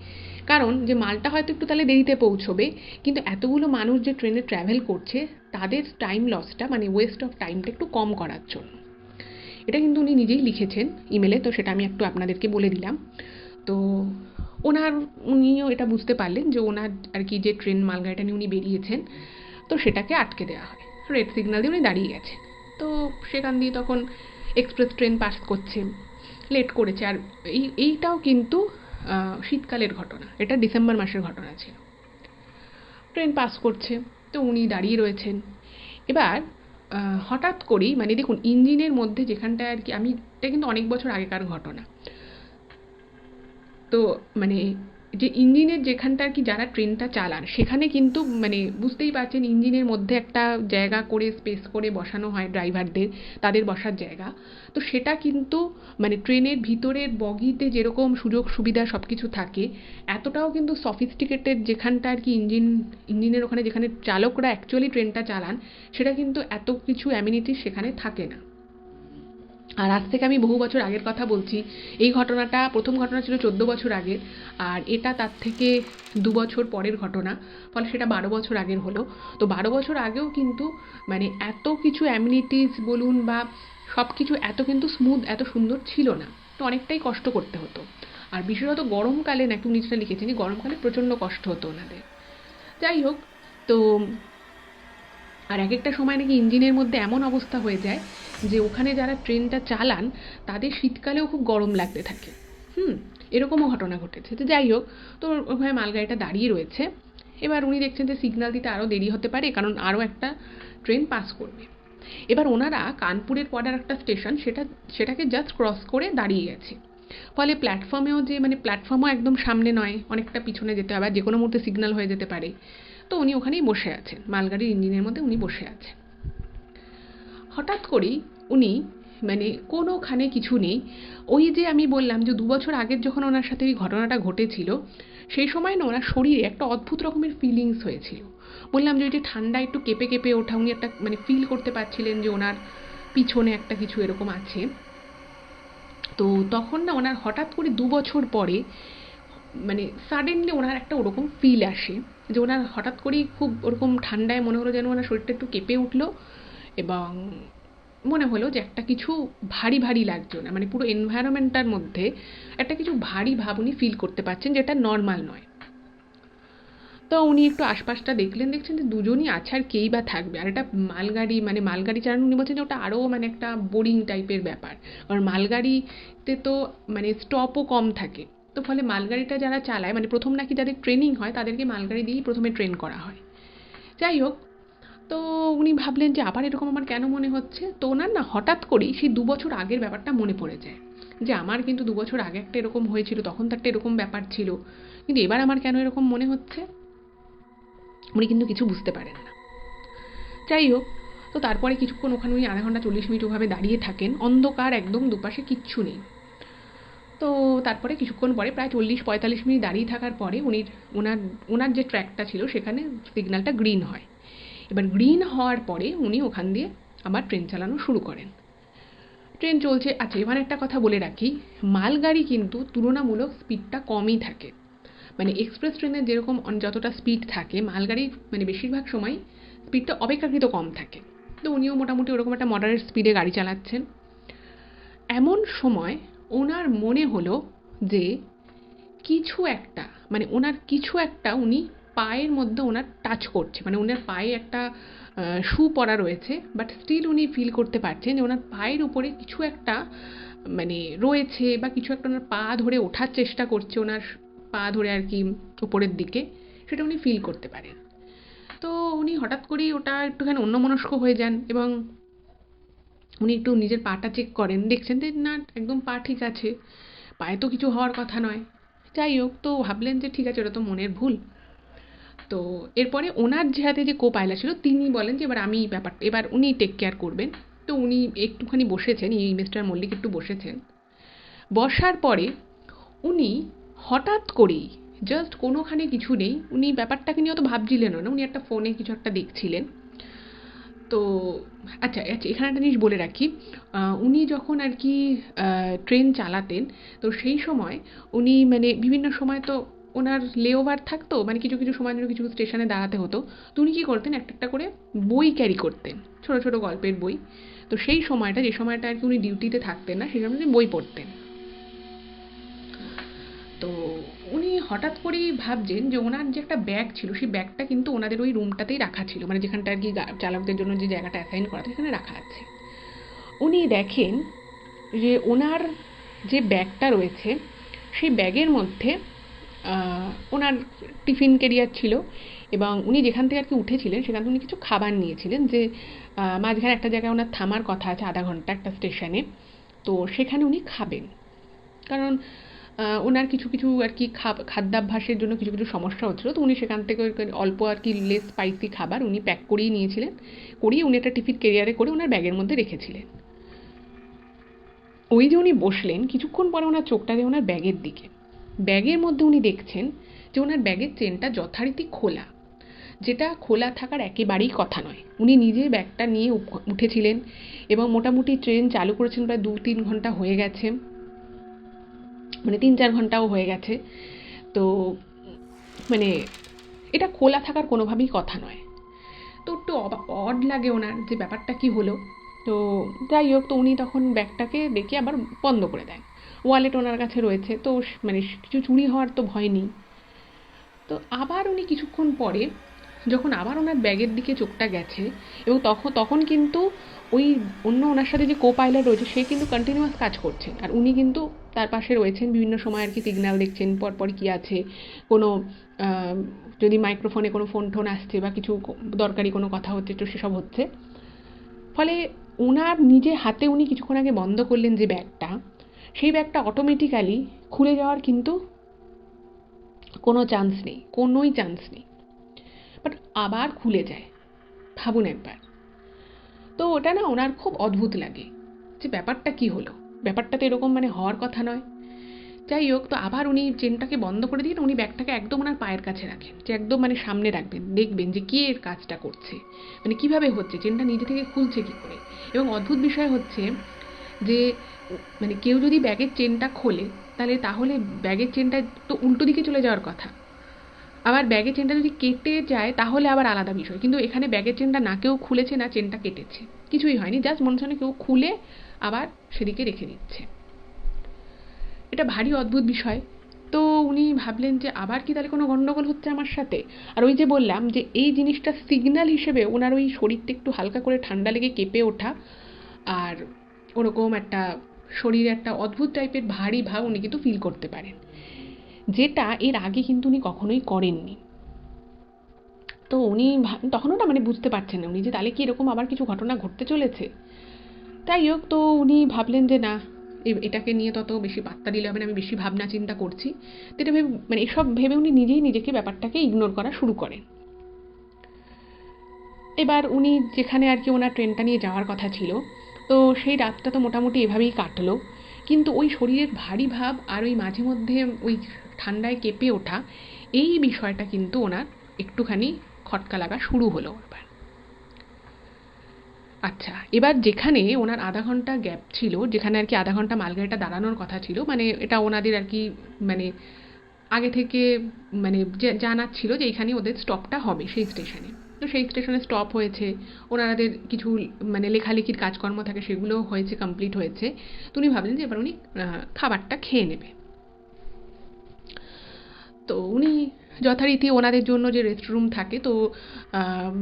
Speaker 1: কারণ যে মালটা হয়তো একটু তাহলে দেরিতে পৌঁছবে, কিন্তু এতগুলো মানুষ যে ট্রেনে ট্র্যাভেল করছে তাদের টাইম লসটা, মানে ওয়েস্ট অফ টাইমটা একটু কম করার জন্য। এটা কিন্তু উনি নিজেই লিখেছেন ইমেলে, তো সেটা আমি একটু আপনাদেরকে বলে দিলাম। তো উনিও এটা বুঝতে পারলেন যে ওনার আর কি যে ট্রেন মালগাড়িটা নিয়ে উনি বেরিয়েছেন, তো সেটাকে আটকে দেওয়া হয়, রেড সিগন্যাল দিয়ে উনি দাঁড়িয়ে গেছেন। তো সেখান দিয়ে তখন এক্সপ্রেস ট্রেন পাস করছে, লেট করেছে। আর এইটাও কিন্তু শীতকালের ঘটনা, এটা ডিসেম্বর মাসের ঘটনা ছিল। ট্রেন পাস করছে, তো উনি দাঁড়িয়ে রয়েছেন। এবার হঠাৎ করেই মানে দেখুন ইঞ্জিনের মধ্যে যেখানটায় আর কি, এটা কিন্তু অনেক বছর আগেকার ঘটনা, তো মানে যে ইঞ্জিনের যেখানটা আর কি যারা ট্রেনটা চালান সেখানে কিন্তু মানে বুঝতেই পারছেন ইঞ্জিনের মধ্যে একটা জায়গা করে স্পেস করে বসানো হয় ড্রাইভারদের, তাদের বসার জায়গা। তো সেটা কিন্তু মানে ট্রেনের ভিতরের বগিতে যেরকম সুযোগ সুবিধা সব কিছু থাকে, এতটাও কিন্তু সফিস্টিকেটেড যেখানটা আর কি ইঞ্জিনের ওখানে যেখানে চালকরা অ্যাকচুয়ালি ট্রেনটা চালান, সেটা কিন্তু এত কিছু অ্যামিনিটিস সেখানে থাকে না। আর আজ থেকে আমি বহু বছর আগের কথা বলছি। এই ঘটনাটা, প্রথম ঘটনা ছিল 14 বছর আগের, আর এটা তার থেকে 2 বছর পরের ঘটনা, ফলে সেটা 12 বছর আগের হলো। তো 12 বছর আগেও কিন্তু মানে এত কিছু অ্যামিনিটিস বলুন বা সব কিছু এত কিন্তু স্মুথ, এত সুন্দর ছিল না। তো অনেকটাই কষ্ট করতে হতো। আর বিশেষত গরমকালে নাকি উনি যেটা লিখেছেন, গরমকালে প্রচণ্ড কষ্ট হতো ওনাদের। যাই হোক, তো আর এক একটা সময় নাকি ইঞ্জিনের মধ্যে এমন অবস্থা হয়ে যায় যে ওখানে যারা ট্রেনটা চালান তাদের শীতকালেও খুব গরম লাগতে থাকে। এরকমও ঘটনা ঘটেছে। তো যাই হোক, তো ওখানে মালগাড়িটা দাঁড়িয়ে রয়েছে। এবার উনি দেখছেন যে সিগন্যাল দিতে আরও দেরি হতে পারে, কারণ আরও একটা ট্রেন পাস করবে। এবার ওনারা কানপুরের পর একটা স্টেশন, সেটাকে জাস্ট ক্রস করে দাঁড়িয়ে গেছে। ফলে প্ল্যাটফর্মেও যে মানে প্ল্যাটফর্মও একদম সামনে নয়, অনেকটা পিছনে যেতে হবে, আর যে কোনো মুহূর্তে সিগন্যাল হয়ে যেতে পারে। তো উনি ওখানেই বসে আছেন, মালগাড়ির ইঞ্জিনের মধ্যে উনি বসে আছেন। হঠাৎ করেই উনি মানে কোনোখানে কিছু নেই, ওই যে আমি বললাম যে 2 বছর আগের যখন ওনার সাথে ওই ঘটনাটা ঘটেছিল, সেই সময় না ওনার শরীরে একটা অদ্ভুত রকমের ফিলিংস হয়েছিল। বললাম যে ওই যে ঠান্ডা একটু কেঁপে কেঁপে ওঠা, উনি একটা মানে ফিল করতে পারছিলেন যে ওনার পিছনে একটা কিছু এরকম আছে। তো তখন না ওনার হঠাৎ করে 2 বছর পরে মানে সাডেনলি ওনার একটা ওরকম ফিল আসে যে ওনার হঠাৎ করেই খুব ওরকম ঠান্ডায় মনে হলো যেন ওনার শরীরটা একটু কেঁপে উঠলো, এবং মনে হলো যে একটা কিছু ভারী ভারী লাগছে না, মানে পুরো এনভায়রনমেন্টটার মধ্যে একটা কিছু ভারী ভাব উনি ফিল করতে পারছেন, যেটা নর্মাল নয়। তো উনি একটু আশপাশটা দেখছেন যে দুজনই আছে, আর কেই বা থাকবে। আর এটা মালগাড়ি, মানে মালগাড়ি চালানো, উনি বলছেন যে ওটা আরও মানে একটা বোরিং টাইপের ব্যাপার, কারণ মালগাড়িতে তো মানে স্টপও কম থাকে। তো ফলে মালগাড়িটা যারা চালায়, মানে প্রথম নাকি যাদের ট্রেনিং হয় তাদেরকে মালগাড়ি দিয়েই প্রথমে ট্রেন করা হয়। যাই হোক, তো উনি ভাবলেন যে আবার এরকম আমার কেন মনে হচ্ছে। তো ওনার না হঠাৎ করেই সেই 2 বছর আগের ব্যাপারটা মনে পড়ে যায়, যে আমার কিন্তু 2 বছর আগে একটা এরকম হয়েছিল, তখন তো একটা এরকম ব্যাপার ছিল, কিন্তু এবার আমার কেন এরকম মনে হচ্ছে। উনি কিন্তু কিছু বুঝতে পারেন না। যাই হোক, তো তারপরে কিছুক্ষণ ওখানে উনি আধা ঘন্টা 40 মিনিট ওভাবে দাঁড়িয়ে থাকেন, অন্ধকার একদম, দুপাশে কিচ্ছু নেই। তো তারপরে কিছুক্ষণ পরে প্রায় 40-45 মিনিট দাঁড়িয়ে থাকার পরে ওনার ওনার যে ট্র্যাকটা ছিল সেখানে সিগন্যালটা গ্রিন হয়। এবার গ্রিন হওয়ার পরে উনি ওখান দিয়ে আবার ট্রেন চালানো শুরু করেন। ট্রেন চলছে। আচ্ছা, এখানে একটা কথা বলে রাখি, মালগাড়ি কিন্তু তুলনামূলক স্পিডটা কমই থাকে। মানে এক্সপ্রেস ট্রেনের যেরকম যতটা স্পিড থাকে, মালগাড়ির মানে বেশিরভাগ সময় স্পিডটা অপেক্ষাকৃত কম থাকে। তো উনিও মোটামুটি ওরকম একটা মডারেট স্পিডে গাড়ি চালাচ্ছেন। এমন সময় ওনার মনে হলো যে কিছু একটা, মানে ওনার কিছু একটা উনি পায়ের মধ্যে ওনার টাচ করছে, মানে ওনার পায়ে একটা শু পরা রয়েছে, বাট স্টিল উনি ফিল করতে পারছেন যে ওনার পায়ের উপরে কিছু একটা মানে রয়েছে, বা কিছু একটা ওনার পা ধরে ওঠার চেষ্টা করছে, ওনার পা ধরে আর কি উপরের দিকে, সেটা উনি ফিল করতে পারেন। তো উনি হঠাৎ করেই ওটা একটুখানি অন্যমনস্ক হয়ে যান, এবং উনি একটু নিজের পাটা চেক করেন, দেখছেন যে না, একদম পা ঠিক আছে, পায়ে তো কিছু হওয়ার কথা নয়। যাই হোক, তো ভাবলেন যে ঠিক আছে, ওটা তো মনের ভুল। তো এরপরে ওনার যে হাতে যে কো পাইলট ছিল তিনি বলেন যে এবার আমি ব্যাপারটা, এবার উনি টেক কেয়ার করবেন। তো উনি একটুখানি বসেছেন, এই মিস্টার মল্লিক একটু বসেছেন। বসার পরে উনি হঠাৎ করেই, জাস্ট কোনোখানে কিছু নেই, উনি ব্যাপারটাকে নিয়ে অত ভাবছিলেনও না, উনি একটা ফোনে কিছু একটা দেখছিলেন। তো আচ্ছা আচ্ছা, এখানে একটা জিনিস বলে রাখি, উনি যখন আর কি ট্রেন চালাতেন, তো সেই সময় উনি মানে বিভিন্ন সময় তো ওনার লেওভার থাকতো, মানে কিছু কিছু সময় জন্য কিছু স্টেশনে দাঁড়াতে হতো। তো উনি কী করতেন, একটা একটা করে বই ক্যারি করতেন, ছোটো ছোটো গল্পের বই। তো সেই সময়টা, যে সময়টা আর কি উনি ডিউটিতে থাকতেন না, সেই সময় উনি বই পড়তেন। তো উনি হঠাৎ করেই ভাবছেন যে ওনার যে একটা ব্যাগ ছিল, সেই ব্যাগটা কিন্তু ওনাদের ওই রুমটাতেই রাখা ছিল, মানে যেখানটা আর কি চালকদের জন্য যে জায়গাটা অ্যাসাইন করা, সেখানে রাখা আছে। উনি দেখেন যে ওনার যে ব্যাগটা রয়েছে, সেই ব্যাগের মধ্যে ওনার টিফিন ক্যারিয়ার ছিল, এবং উনি যেখান থেকে আর কি উঠেছিলেন সেখান থেকে উনি কিছু খাবার নিয়েছিলেন, যে মাঝখানে একটা জায়গায় ওনার থামার কথা আছে আধা ঘন্টা একটা স্টেশনে, তো সেখানে উনি খাবেন। কারণ ওনার কিছু কিছু আর কি খাদ্যাভ্যাসের জন্য কিছু কিছু সমস্যা হচ্ছিলো, তো উনি সেখান থেকে অল্প আর কি লেস স্পাইসি খাবার উনি প্যাক করিয়ে নিয়েছিলেন, করিয়ে উনি একটা টিফিন ক্যারিয়ারে করে ওনার ব্যাগের মধ্যে রেখেছিলেন। ওই যে উনি বসলেন, কিছুক্ষণ পরে ওনার চোখটা যায় ওনার ব্যাগের দিকে। ব্যাগের মধ্যে উনি দেখছেন যে ওনার ব্যাগের চেনটা যথারীতি খোলা, যেটা খোলা থাকার একেবারেই কথা নয়। উনি নিজে ব্যাগটা নিয়ে উঠেছিলেন এবং মোটামুটি ট্রেন চালু করেছেন প্রায় 2-3 ঘন্টা হয়ে গেছে, মানে 3-4 ঘন্টাও হয়ে গেছে। তো মানে এটা খোলা থাকার কোনোভাবেই কথা নয়। তো একটু অড লাগে ওনার যে ব্যাপারটা কি হলো। তো যাই হোক, তো উনি তখন ব্যাগটাকে দেখে আবার বন্ধ করে দেন। ওয়ালেট ওনার কাছে রয়েছে, তো মানে কিছু চুরি হওয়ার তো ভয় নেই। তো আবার উনি কিছুক্ষণ পরে যখন আবার ওনার ব্যাগের দিকে চোখটা গেছে, এবং তখন কিন্তু ওই অন্য ওনার সাথে যে কো পাইলট রয়েছে সে কিন্তু কন্টিনিউয়াস কাজ করছে, আর উনি কিন্তু তার পাশে রয়েছেন, বিভিন্ন সময় আর কি সিগন্যাল দেখছেন পরপর কী আছে, কোনো যদি মাইক্রোফোনে কোনো ফোন টোন আসছে বা কিছু দরকারি কোনো কথা হচ্ছে তো সেসব হচ্ছে। ফলে ওনার নিজে হাতে উনি কিছুক্ষণ আগে বন্ধ করলেন যে ব্যাগটা, সেই ব্যাগটা অটোমেটিক্যালি খুলে যাওয়ার কিন্তু কোনো চান্স নেই, কোনোই চান্স নেই, বাট আবার খুলে যায়। ভাবুন একবার। তো ওটা না ওনার খুব অদ্ভুত লাগে যে ব্যাপারটা কি হলো, ব্যাপারটা তো এরকম মানে হওয়ার কথা নয়। যাই হোক, তো আবার উনি চেনটাকে বন্ধ করে দিয়ে উনি ব্যাগটাকে একদম ওনার পায়ের কাছে রাখেন, যে একদম মানে সামনে রাখবেন, দেখবেন যে কে এর কাজটা করছে, মানে কিভাবে হচ্ছে, চেনটা নিজে থেকে খুলছে কি করে। এবং অদ্ভুত বিষয় হচ্ছে যে মানে কেউ যদি ব্যাগের চেনটা খোলে তাহলে ব্যাগের চেনটা তো উল্টো দিকে চলে যাওয়ার কথা, আবার ব্যাগের চেনটা যদি কেটে যায় তাহলে আবার আলাদা বিষয়। কিন্তু এখানে ব্যাগের চেনটা না কেউ খুলেছে না চেনটা কেটেছে, কিছুই হয়নি, জাস্ট মনে হচ্ছে কেউ খুলে আবার সেদিকে রেখে দিচ্ছে। এটা ভারী অদ্ভুত বিষয়। তো উনি ভাবলেন যে আবার কি তাহলে কোনো গন্ডগোল হচ্ছে আমার সাথে। আর ওই যে বললাম যে এই জিনিসটা সিগন্যাল হিসেবে ওনার ওই শরীরটা একটু হালকা করে ঠান্ডা লেগে কেঁপে ওঠা, আর ওরকম একটা শরীরে একটা অদ্ভুত টাইপের ভারী ভাব উনি কিন্তু ফিল করতে পারেন, যেটা এর আগে কিন্তু উনি কখনোই করেননি। তো উনি তখনও না মানে বুঝতে পারছেন না উনি যে তাহলে কি এরকম আবার কিছু ঘটনা ঘটতে চলেছে। তাই হোক, তো উনি ভাবলেন যে না, এটাকে নিয়ে তত বেশি পাত্তা দিলে হবে না, আমি বেশি ভাবনা চিন্তা করছি। তো এটা ভেবে মানে এসব ভেবে উনি নিজেই নিজেকে ব্যাপারটাকে ইগনোর করা শুরু করেন। এবার উনি যেখানে আর কি ওনার ট্রেনটা নিয়ে যাওয়ার কথা ছিল, তো সেই রাতটা তো মোটামুটি এভাবেই কাটলো। কিন্তু ওই শরীরের ভারী ভাব আর ওই মাঝে মধ্যে ওই ঠান্ডায় কেঁপে ওঠা, এই বিষয়টা কিন্তু ওনার একটুখানি খটকা লাগা শুরু হলো এবার। আচ্ছা, এবার যেখানে ওনার আধা ঘন্টা গ্যাপ ছিল, যেখানে আর কি আধা ঘন্টা মালগাড়িটা দাঁড়ানোর কথা ছিল, মানে এটা ওনাদের আর কি মানে আগে থেকে মানে জানাচ্ছিল যে এখানে ওদের স্টপটা হবে সেই স্টেশনে। তো সেই স্টেশনে স্টপ হয়েছে, ওনাদের কিছু মানে লেখালেখির কাজকর্ম থাকে সেগুলোও হয়েছে, কমপ্লিট হয়েছে। তো উনি ভাবলেন যে এবার উনি খাবারটা খেয়ে নেবে। তো উনি যথারীতি ওনাদের জন্য যে রেস্টরুম থাকে, তো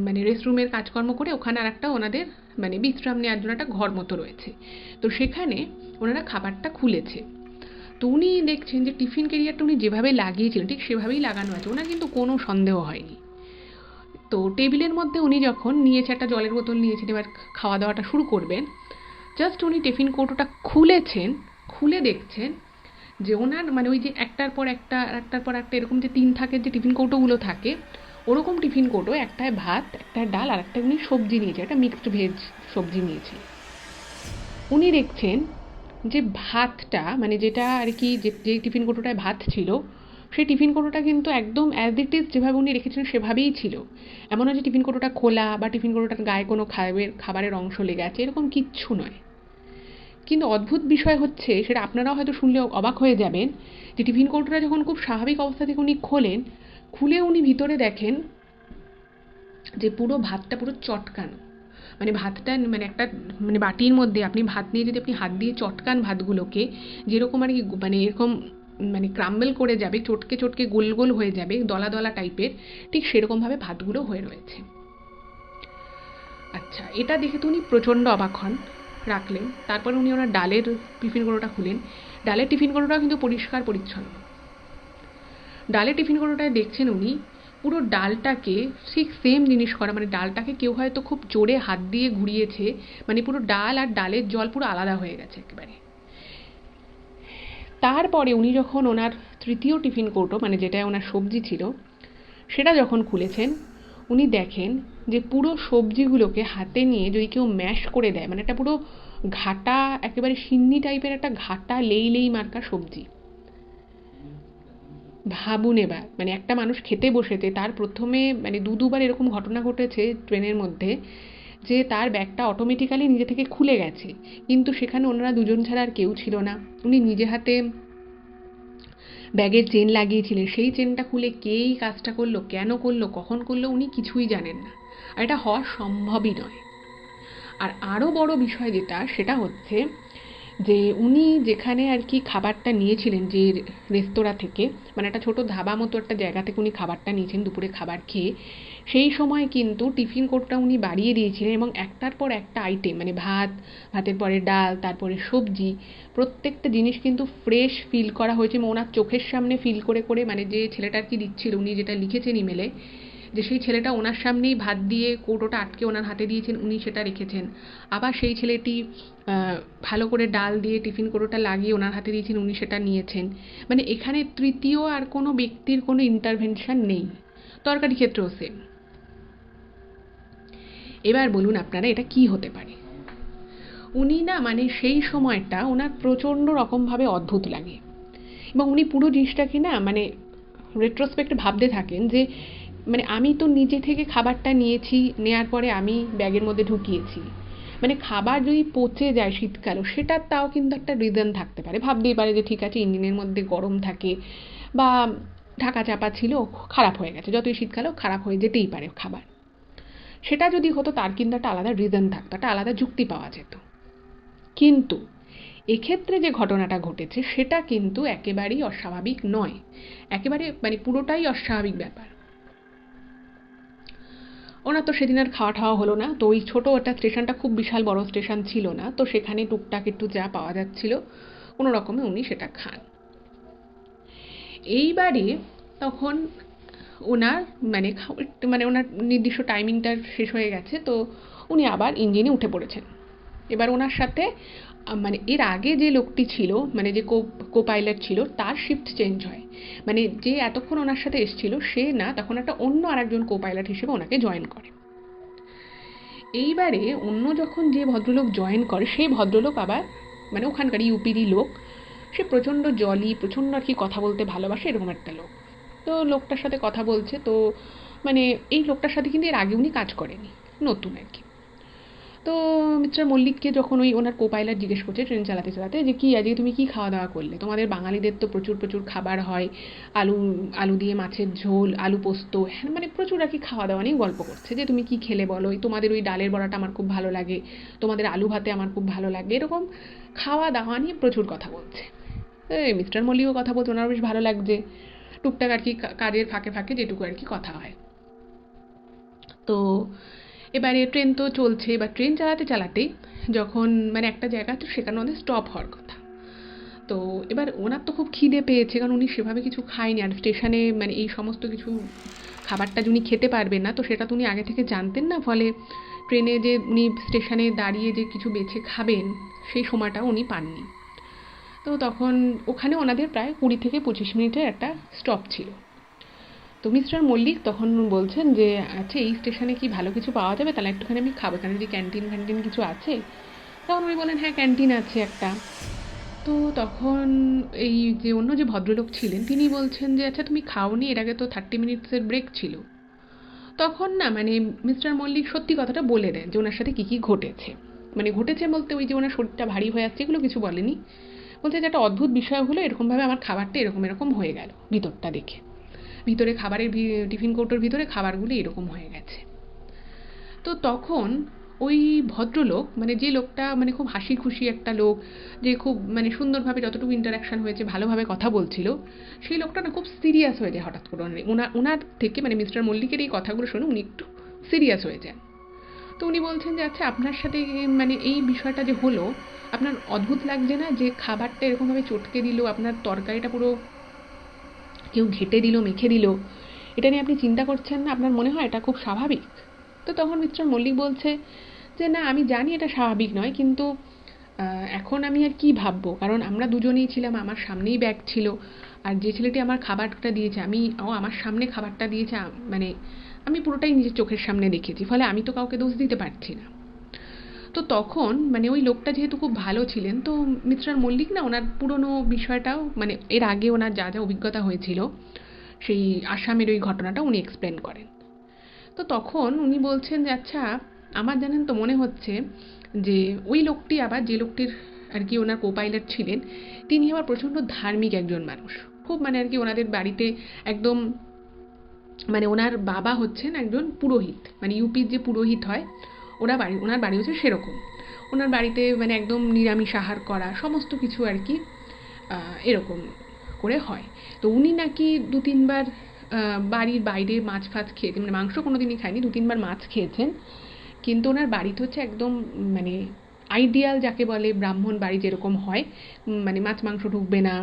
Speaker 1: মানে রেস্টরুমের কাজকর্ম করে ওখানে আর একটা ওনাদের মানে বিশ্রাম নেওয়ার জন্য একটা ঘর মতো রয়েছে, তো সেখানে ওনারা খাবারটা খুলেছে। তো উনি দেখছেন যে টিফিন ক্যারিয়ারটা উনি যেভাবে লাগিয়েছিলেন ঠিক সেভাবেই লাগানো আছে, ওনার কিন্তু কোনো সন্দেহ হয়নি। তো টেবিলের মধ্যে উনি যখন নিয়েছে, একটা জলের বোতল নিয়েছেন, এবার খাওয়া দাওয়াটা শুরু করবেন, জাস্ট উনি টিফিন কৌটোটা খুলেছেন, খুলে দেখছেন যে ওনার মানে ওই যে একটার পর একটা একটার পর একটা এরকম যে 3 থাকের যে টিফিন কৌটোগুলো থাকে, ওরকম টিফিন কৌটো, একটায় ভাত, একটায় ডাল, আর একটা উনি সবজি নিয়েছে, একটা মিক্সড ভেজ সবজি নিয়েছে। উনি দেখছেন যে ভাতটা মানে যেটা আর কি যে টিফিন কৌটোটায় ভাত ছিল, সেই টিফিন কৌটোটা কিন্তু একদম অ্যাজ ইট ইজ যেভাবে উনি রেখেছিলেন সেভাবেই ছিল। এমন নয় যে টিফিন কৌটোটা খোলা বা টিফিন কৌটোটার গায়ে কোনো খাবারের অংশ লেগে আছে, এরকম কিচ্ছু নয়। কিন্তু অদ্ভুত বিষয় হচ্ছে, সেটা আপনারাও হয়তো শুনলে অবাক হয়ে যাবেন, যে টিফিন কৌটোটা যখন খুব স্বাভাবিক অবস্থা থেকে উনি খোলেন, খুলে উনি ভিতরে দেখেন যে পুরো ভাতটা পুরো চটকানো। মানে ভাতটা মানে একটা মানে বাটির মধ্যে আপনি ভাত নিয়ে যদি আপনি হাত দিয়ে চটকান ভাতগুলোকে, যেরকম আর কি মানে এরকম মানে ক্রাম্বল করে যাবে, চটকে চটকে গোল গোল হয়ে যাবে, দলা দলা টাইপের, ঠিক সেরকমভাবে ভাতগুলো হয়ে রয়েছে। আচ্ছা, এটা দেখে তো উনি প্রচণ্ড অবাক হন, রাখলেন। তারপর উনি ওনার ডালের টিফিন কৌটোটা খুলেন, ডালের টিফিন কৌটোটাও কিন্তু পরিষ্কার পরিচ্ছন্ন। ডালের টিফিন কৌটোটায় দেখছেন উনি পুরো ডালটাকে ঠিক সেম জিনিস করা, মানে ডালটাকে কেউ হয়তো খুব জোরে হাত দিয়ে ঘুরিয়েছে, মানে পুরো ডাল আর ডালের জল পুরো আলাদা হয়ে গেছে একেবারে। তারপরে উনি যখন ওনার তৃতীয় টিফিন কৌটো মানে যেটায় ওনার সবজি ছিল সেটা যখন খুলেছেন, উনি দেখেন যে পুরো সবজিগুলোকে হাতে নিয়ে যদি কেউ ম্যাশ করে দেয়, মানে একটা পুরো ঘাটা, একেবারে সিন্নি টাইপের একটা ঘাটা লেই লেই মার্কা সবজি। ভাবুন এবার, মানে একটা মানুষ খেতে বসেছে, তার প্রথমে মানে দুবার এরকম ঘটনা ঘটেছে ট্রেনের মধ্যে যে তার ব্যাগটা অটোমেটিক্যালি নিজে থেকে খুলে গেছে, কিন্তু সেখানে ওনারা দুজন ছাড়া আর কেউ ছিল না। উনি নিজে হাতে ব্যাগের চেন লাগিয়েছিলেন, সেই চেনটা খুলে কেই কাজটা করলো, কেন করলো, কখন করলো, উনি কিছুই জানেন না, আর এটা হওয়া সম্ভবই নয়। আর আরও বড় বিষয় যেটা, সেটা হচ্ছে যে উনি যেখানে আর কি খাবারটা নিয়েছিলেন, যে রেস্তোরাঁ থেকে, মানে একটা ছোট ধাবা মতো একটা জায়গা থেকে উনি খাবারটা নিয়েছেন দুপুরে খাবার খেয়ে, সেই সময় কিন্তু টিফিন কোটটা উনি বাড়িয়ে দিয়েছিলেন এবং একটার পর একটা আইটেম, মানে ভাত, ভাতের পরে ডাল, তারপরে সবজি, প্রত্যেকটা জিনিস কিন্তু ফ্রেশ ফিল করা হয়েছে এবং ওনার চোখের সামনে ফিল করে করে, মানে যে ছেলেটা আর কি দিচ্ছিল, উনি যেটা লিখেছেন ইমেলে, যে সেই ছেলেটা ওনার সামনেই ভাত দিয়ে কৌটোটা আটকে ওনার হাতে দিয়েছেন, উনি সেটা রেখেছেন। আবার সেই ছেলেটি ভালো করে ডাল দিয়ে টিফিন কৌটোটা লাগিয়ে ওনার হাতে দিয়েছেন, উনি সেটা নিয়েছেন। মানে এখানে তৃতীয় আর কোনো ব্যক্তির কোনো ইন্টারভেনশন নেই। তরকারি ক্ষেত্রেও সেম। এবার বলুন আপনারা এটা কি হতে পারে? উনি না, মানে সেই সময়টা ওনার প্রচণ্ড রকমভাবে অদ্ভুত লাগে এবং উনি পুরো জিনিসটাকে না, মানে রেট্রোস্পেক্টে ভাবতে থাকেন যে মানে আমি তো নিজে থেকে খাবারটা নিয়েছি, নেওয়ার পরে আমি ব্যাগের মধ্যে ঢুকিয়েছি, মানে খাবার যদি পচে যায় শীতকালও, সেটার তাও কিন্তু একটা রিজন থাকতে পারে, ভাবতেই পারে যে ঠিক আছে ইঞ্জিনের মধ্যে গরম থাকে বা ঢাকা চাপা ছিল, খারাপ হয়ে গেছে, যতই শীতকালেও খারাপ হয়ে যেতেই পারে খাবার। সেটা যদি হতো তার কিন্তু একটা আলাদা রিজন থাকতো, একটা আলাদা যুক্তি পাওয়া যেত। কিন্তু এক্ষেত্রে যে ঘটনাটা ঘটেছে সেটা কিন্তু একেবারেই অস্বাভাবিক নয়, একেবারে মানে পুরোটাই অস্বাভাবিক ব্যাপার। ওনার তো সেদিন আর খাওয়া ঠাওয়া হলো না, তো ওই ছোটো একটা স্টেশনটা খুব বিশাল বড় স্টেশন ছিল না, তো সেখানে টুকটাক একটু যা পাওয়া যাচ্ছিল কোনো রকমে উনি সেটা খান। এইবারে তখন ওনার মানে মানে ওনার নির্দিষ্ট টাইমিংটা শেষ হয়ে গেছে, তো উনি আবার ইঞ্জিনে উঠে পড়েছেন। এবার ওনার সাথে মানে এর আগে যে লোকটি ছিল, মানে যে কো পাইলট ছিল, তার শিফট চেঞ্জ হয়, মানে যে এতক্ষণ ওনার সাথে এসেছিল সে না, তখন একটা অন্য আরেকজন কো পাইলট হিসেবে ওনাকে জয়েন করে। এইবারে অন্য যখন যে ভদ্রলোক জয়েন করে, সেই ভদ্রলোক আবার মানে ওখানকার ইউপিরই লোক, সে প্রচণ্ড জলি, প্রচণ্ড আর কি কথা বলতে ভালোবাসে, এরকম একটা লোক। তো লোকটার সাথে কথা বলছে, তো মানে এই লোকটার সাথে কিন্তু এর আগে উনি কাজ করেনি, নতুন আর কি। তো মিস্টার মল্লিককে যখন ওই ওনার কো পাইলট জিজ্ঞেস করছে ট্রেন চালাতে চালাতে যে কি আজকে তুমি কি খাওয়া দাওয়া করলে, তোমাদের বাঙালিদের তো প্রচুর প্রচুর খাবার হয়, আলু আলু দিয়ে মাছের ঝোল, আলু পোস্ত, হ্যাঁ মানে প্রচুর আর কি খাওয়া দাওয়া নিয়ে গল্প করছে যে তুমি কি খেলে বলো, তোমাদের ওই ডালের বড়াটা আমার খুব ভালো লাগে, তোমাদের আলু ভাতে আমার খুব ভালো লাগে, এরকম খাওয়া দাওয়া নিয়ে প্রচুর কথা বলছে। এই মিস্টার মল্লিকও কথা বলছে, ওনার বেশ ভালো লাগছে, টুকটাক আর কি কাজের ফাঁকে ফাঁকে যেটুকু আর কি কথা হয়। তো এবারে ট্রেন তো চলছে, এবার ট্রেন চালাতে চালাতেই যখন মানে একটা জায়গা, তো সেখানে ওদের স্টপ হওয়ার কথা, তো এবার ওনার তো খুব খিদে পেয়েছে, কারণ উনি সেভাবে কিছু খায়নি, আর স্টেশনে মানে এই সমস্ত কিছু খাবারটা উনি খেতে পারবেন না, তো সেটা তো উনি আগে থেকে জানতেন না, ফলে ট্রেনে যে উনি স্টেশনে দাঁড়িয়ে যে কিছু বেছে খাবেন সেই সময়টা উনি পাননি। তো তখন ওখানে ওনাদের প্রায় 20 থেকে 25 মিনিটের একটা স্টপ ছিল। তো মিস্টার মল্লিক তখন বলছেন যে আচ্ছা এই স্টেশনে কি ভালো কিছু পাওয়া যাবে, তাহলে একটুখানি আমি খাবো, এখানে যদি ক্যান্টিন ফ্যান্টিন কিছু আছে। তখন উনি বলেন হ্যাঁ ক্যান্টিন আছে একটা। তো তখন এই যে অন্য যে ভদ্রলোক ছিলেন তিনি বলছেন যে আচ্ছা তুমি খাওনি, এর আগে তো 30 মিনিটসের ব্রেক ছিল। তখন না মানে মিস্টার মল্লিক সত্যি কথাটা বলে দেন যে ওনার সাথে কী কী ঘটেছে, মানে ঘটেছে বলতে ওই যে ওনার শরীরটা ভারী হয়ে আসছে এগুলো কিছু বলেনি, বলছে যে একটা অদ্ভুত বিষয় হলো, এরকমভাবে আমার খাবারটা এরকম এরকম হয়ে গেল, ভিতরটা দেখে, ভিতরে খাবারের টিফিন কৌটোর ভিতরে খাবারগুলো এরকম হয়ে গেছে। তো তখন ওই ভদ্রলোক, মানে যে লোকটা মানে খুব হাসি খুশি একটা লোক, যে খুব মানে সুন্দরভাবে যতটুকু ইন্টারাকশন হয়েছে ভালোভাবে কথা বলছিল, সেই লোকটা না খুব সিরিয়াস হয়ে যায় হঠাৎ করে, ওনার থেকে মানে মিস্টার মল্লিকের এই কথাগুলো শুনে উনি একটু সিরিয়াস হয়ে যান। তো উনি বলছেন যে আচ্ছা আপনার সাথে মানে এই বিষয়টা যে হলো, আপনার অদ্ভুত লাগছে না যে খাবারটা এরকমভাবে চটকে দিল, আপনার তরকারিটা পুরো কেউ ঘেঁটে দিল, মেখে দিল, এটা নিয়ে আপনি চিন্তা করছেন না, আপনার মনে হয় এটা খুব স্বাভাবিক? তো তখন মিস্টার মল্লিক বলছে যে না আমি জানি এটা স্বাভাবিক নয়, কিন্তু এখন আমি আর কি ভাববো, কারণ আমরা দুজনেই ছিলাম, আমার সামনেই ব্যাগ ছিল, আর যে ছেলেটি আমার খাবারটা দিয়েছে ও আমার সামনে খাবারটা দিয়েছে, মানে আমি পুরোটাই নিজের চোখের সামনে দেখেছি, ফলে আমি তো কাউকে দোষ দিতে পারছি না। তো তখন মানে ওই লোকটা যেহেতু খুব ভালো ছিলেন, তো মিস্টার মল্লিক না ওনার পুরনো বিষয়টাও, মানে এর আগে ওনার যা যা অভিজ্ঞতা হয়েছিল সেই আসামের ওই ঘটনাটা উনি এক্সপ্লেন করেন। তো তখন উনি বলছেন যে আচ্ছা, আমার জানেন তো মনে হচ্ছে যে ওই লোকটি আবার, যে লোকটির আর কি ওনার কো পাইলট ছিলেন, তিনি আবার প্রচণ্ড ধার্মিক একজন মানুষ, খুব মানে আর কি ওনাদের বাড়িতে একদম, মানে ওনার বাবা হচ্ছেন একজন পুরোহিত, মানে ইউপির যে পুরোহিত হয় ওনার বাড়ি হচ্ছে সেরকম। ওনার বাড়িতে মানে একদম নিরামিষ আহার করা সমস্ত কিছু আর কি এরকম করে হয়। তো উনি নাকি 2-3 বার বাড়ির বাইরে মাছ ফাছ খেয়েছেন, মানে মাংস কোনো দিনই খায়নি, 2-3 বার মাছ খেয়েছেন, কিন্তু ওনার বাড়িতে হচ্ছে একদম মানে আইডিয়াল যাকে বলে ব্রাহ্মণ বাড়ি যেরকম হয়, মানে মাছ মাংস ঢুকবে না,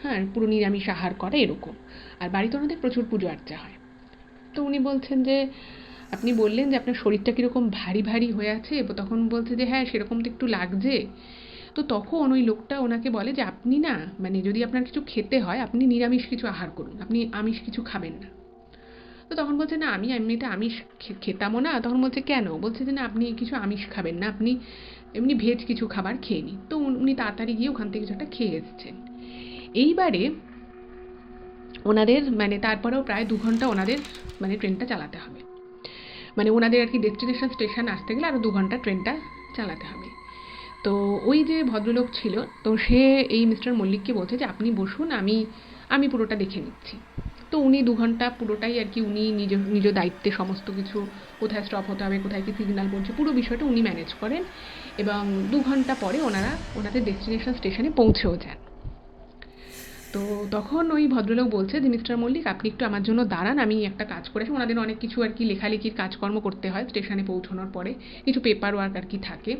Speaker 1: হ্যাঁ পুরো নিরামিষ আহার করে এরকম। আর বাড়িতে ওনাদের প্রচুর পুজো আর্চা হয়। তো উনি বলছেন যে আপনি বললেন যে আপনার শরীরটা কীরকম ভারী ভারী হয়ে আছে, তখন বলছে যে হ্যাঁ সেরকম তো একটু লাগছে। তো তখন ওই লোকটা ওনাকে বলে যে আপনি না, মানে যদি আপনার কিছু খেতে হয় আপনি নিরামিষ কিছু আহার করুন, আপনি আমিষ কিছু খাবেন না। তো তখন বলছে না আমি এমনিতে আমিষ খেতামও না। তখন বলছে কেন? বলছে যে না আপনি কিছু আমিষ খাবেন না, আপনি এমনি ভেজ কিছু খাবার খেয়ে নিন। তো উনি তাড়াতাড়ি গিয়ে ওখান থেকে কিছু একটা খেয়ে এসেছেন। এইবারে ওনাদের মানে তারপরেও প্রায় 2 ঘন্টা ওনাদের মানে ট্রেনটা চালাতে হবে, মানে ওনাদের আর কি ডেস্টিনেশন স্টেশন আসতে গেলে আরও 2 ঘন্টা ট্রেনটা চালাতে হবে। তো ওই যে ভদ্রলোক ছিল, তো সে এই মিস্টার মল্লিককে বলছে যে আপনি বসুন, আমি আমি পুরোটা দেখে নিচ্ছি। তো উনি 2 ঘন্টা পুরোটাই আর কি উনি নিজ দায়িত্বে সমস্ত কিছু, কোথায় স্টপ হতে হবে, কোথায় কি সিগন্যাল পড়ছে, পুরো বিষয়টা উনি ম্যানেজ করেন। এবং 2 ঘন্টা পরে ওনাদের ডেস্টিনেশন স্টেশনে পৌঁছেও যান। তো তখন ওই ভদ্রলোক বলছে যে মিস্টার মল্লিক আপনি একটু আমার জন্য দাঁড়ান, আমি একটা কাজ করেছি। ওনাদের অনেক কিছু আর কি লেখালেখির কাজকর্ম করতে হয় স্টেশনে পৌঁছানোর পরে, কিছু পেপার ওয়ার্ক আর কি থাকে।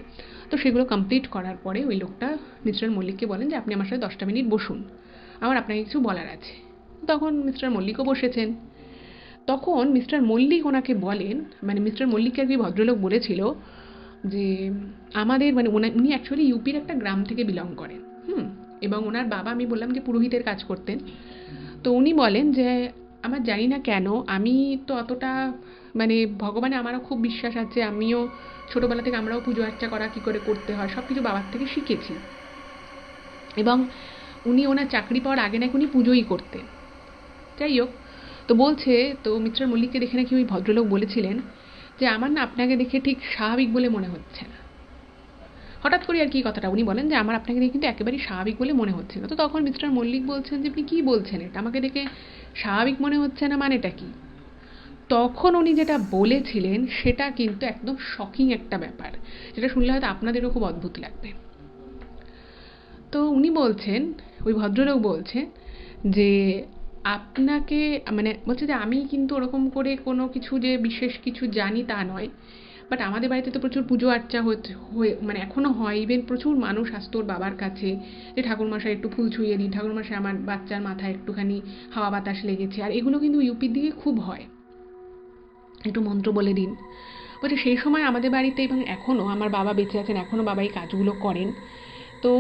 Speaker 1: তো সেগুলো কমপ্লিট করার পরে ওই লোকটা মিস্টার মল্লিককে বলেন যে আপনি আমার সাথে 10টা মিনিট বসুন, আমার আপনাকে কিছু বলার আছে। তখন মিস্টার মল্লিকও বসেছেন। তখন মিস্টার মল্লিক ওনাকে বলেন, মানে মিস্টার মল্লিককে আর কি ভদ্রলোক বলেছিল যে আমাদের মানে উনি অ্যাকচুয়ালি ইউপির একটা গ্রাম থেকে বিলং করেন। এবং ওনার বাবা, আমি বললাম যে পুরোহিতের কাজ করতেন। তো উনি বলেন যে আমার জানি না কেন, আমি তো অতটা মানে ভগবানে আমারও খুব বিশ্বাস আছে, আমিও ছোটোবেলা থেকে আমরাও পুজো আর্চা করা কী করে করতে হয় সব কিছু বাবার থেকে শিখেছি। এবং উনি ওনার চাকরি পাওয়ার আগে নাকি উনি পুজোই করতেন। যাই হোক, তো বলছে, তো মিস্টার মল্লিককে দেখে নাকি ওই ভদ্রলোক বলেছিলেন যে আমার না আপনাকে দেখে ঠিক স্বাভাবিক বলে মনে হচ্ছে না। হঠাৎ করে আর কি কথাটা উনি বলেন যে আমার আপনাকে দেখে কিন্তু একেবারেই স্বাভাবিক বলে মনে হচ্ছে না। তো তখন মিস্টার মল্লিক বলছেন যে আপনি কী বলছেন, এটা আমাকে দেখে স্বাভাবিক মনে হচ্ছে না মানেটা কি? তখন উনি যেটা বলেছিলেন সেটা কিন্তু একদম শকিং একটা ব্যাপার, যেটা শুনলে হয়তো আপনাদেরও খুব অদ্ভুত লাগবে। তো উনি বলছেন, ওই ভদ্রলোক বলছেন যে আপনাকে, মানে বলছে যে আমি কিন্তু ওরকম করে কোনো কিছু যে বিশেষ কিছু জানি তা নয়, বাট আমাদের বাড়িতে তো প্রচুর পুজো আর্চা হয়ে মানে এখনও হয়, ইভেন প্রচুর মানুষ আসতো ওর বাবার কাছে যে ঠাকুরমশাই একটু ফুল ছুঁয়ে দিই, ঠাকুরমশাই আমার বাচ্চার মাথায় একটুখানি হাওয়া বাতাস লেগেছে। আর এগুলো কিন্তু ইউপির দিকে খুব হয়, একটু মন্ত্র বলে দিন। বলছে সেই সময় আমাদের বাড়িতে, এবং এখনও আমার বাবা বেঁচে আছেন, এখনও বাবা এই কাজগুলো করেন। তো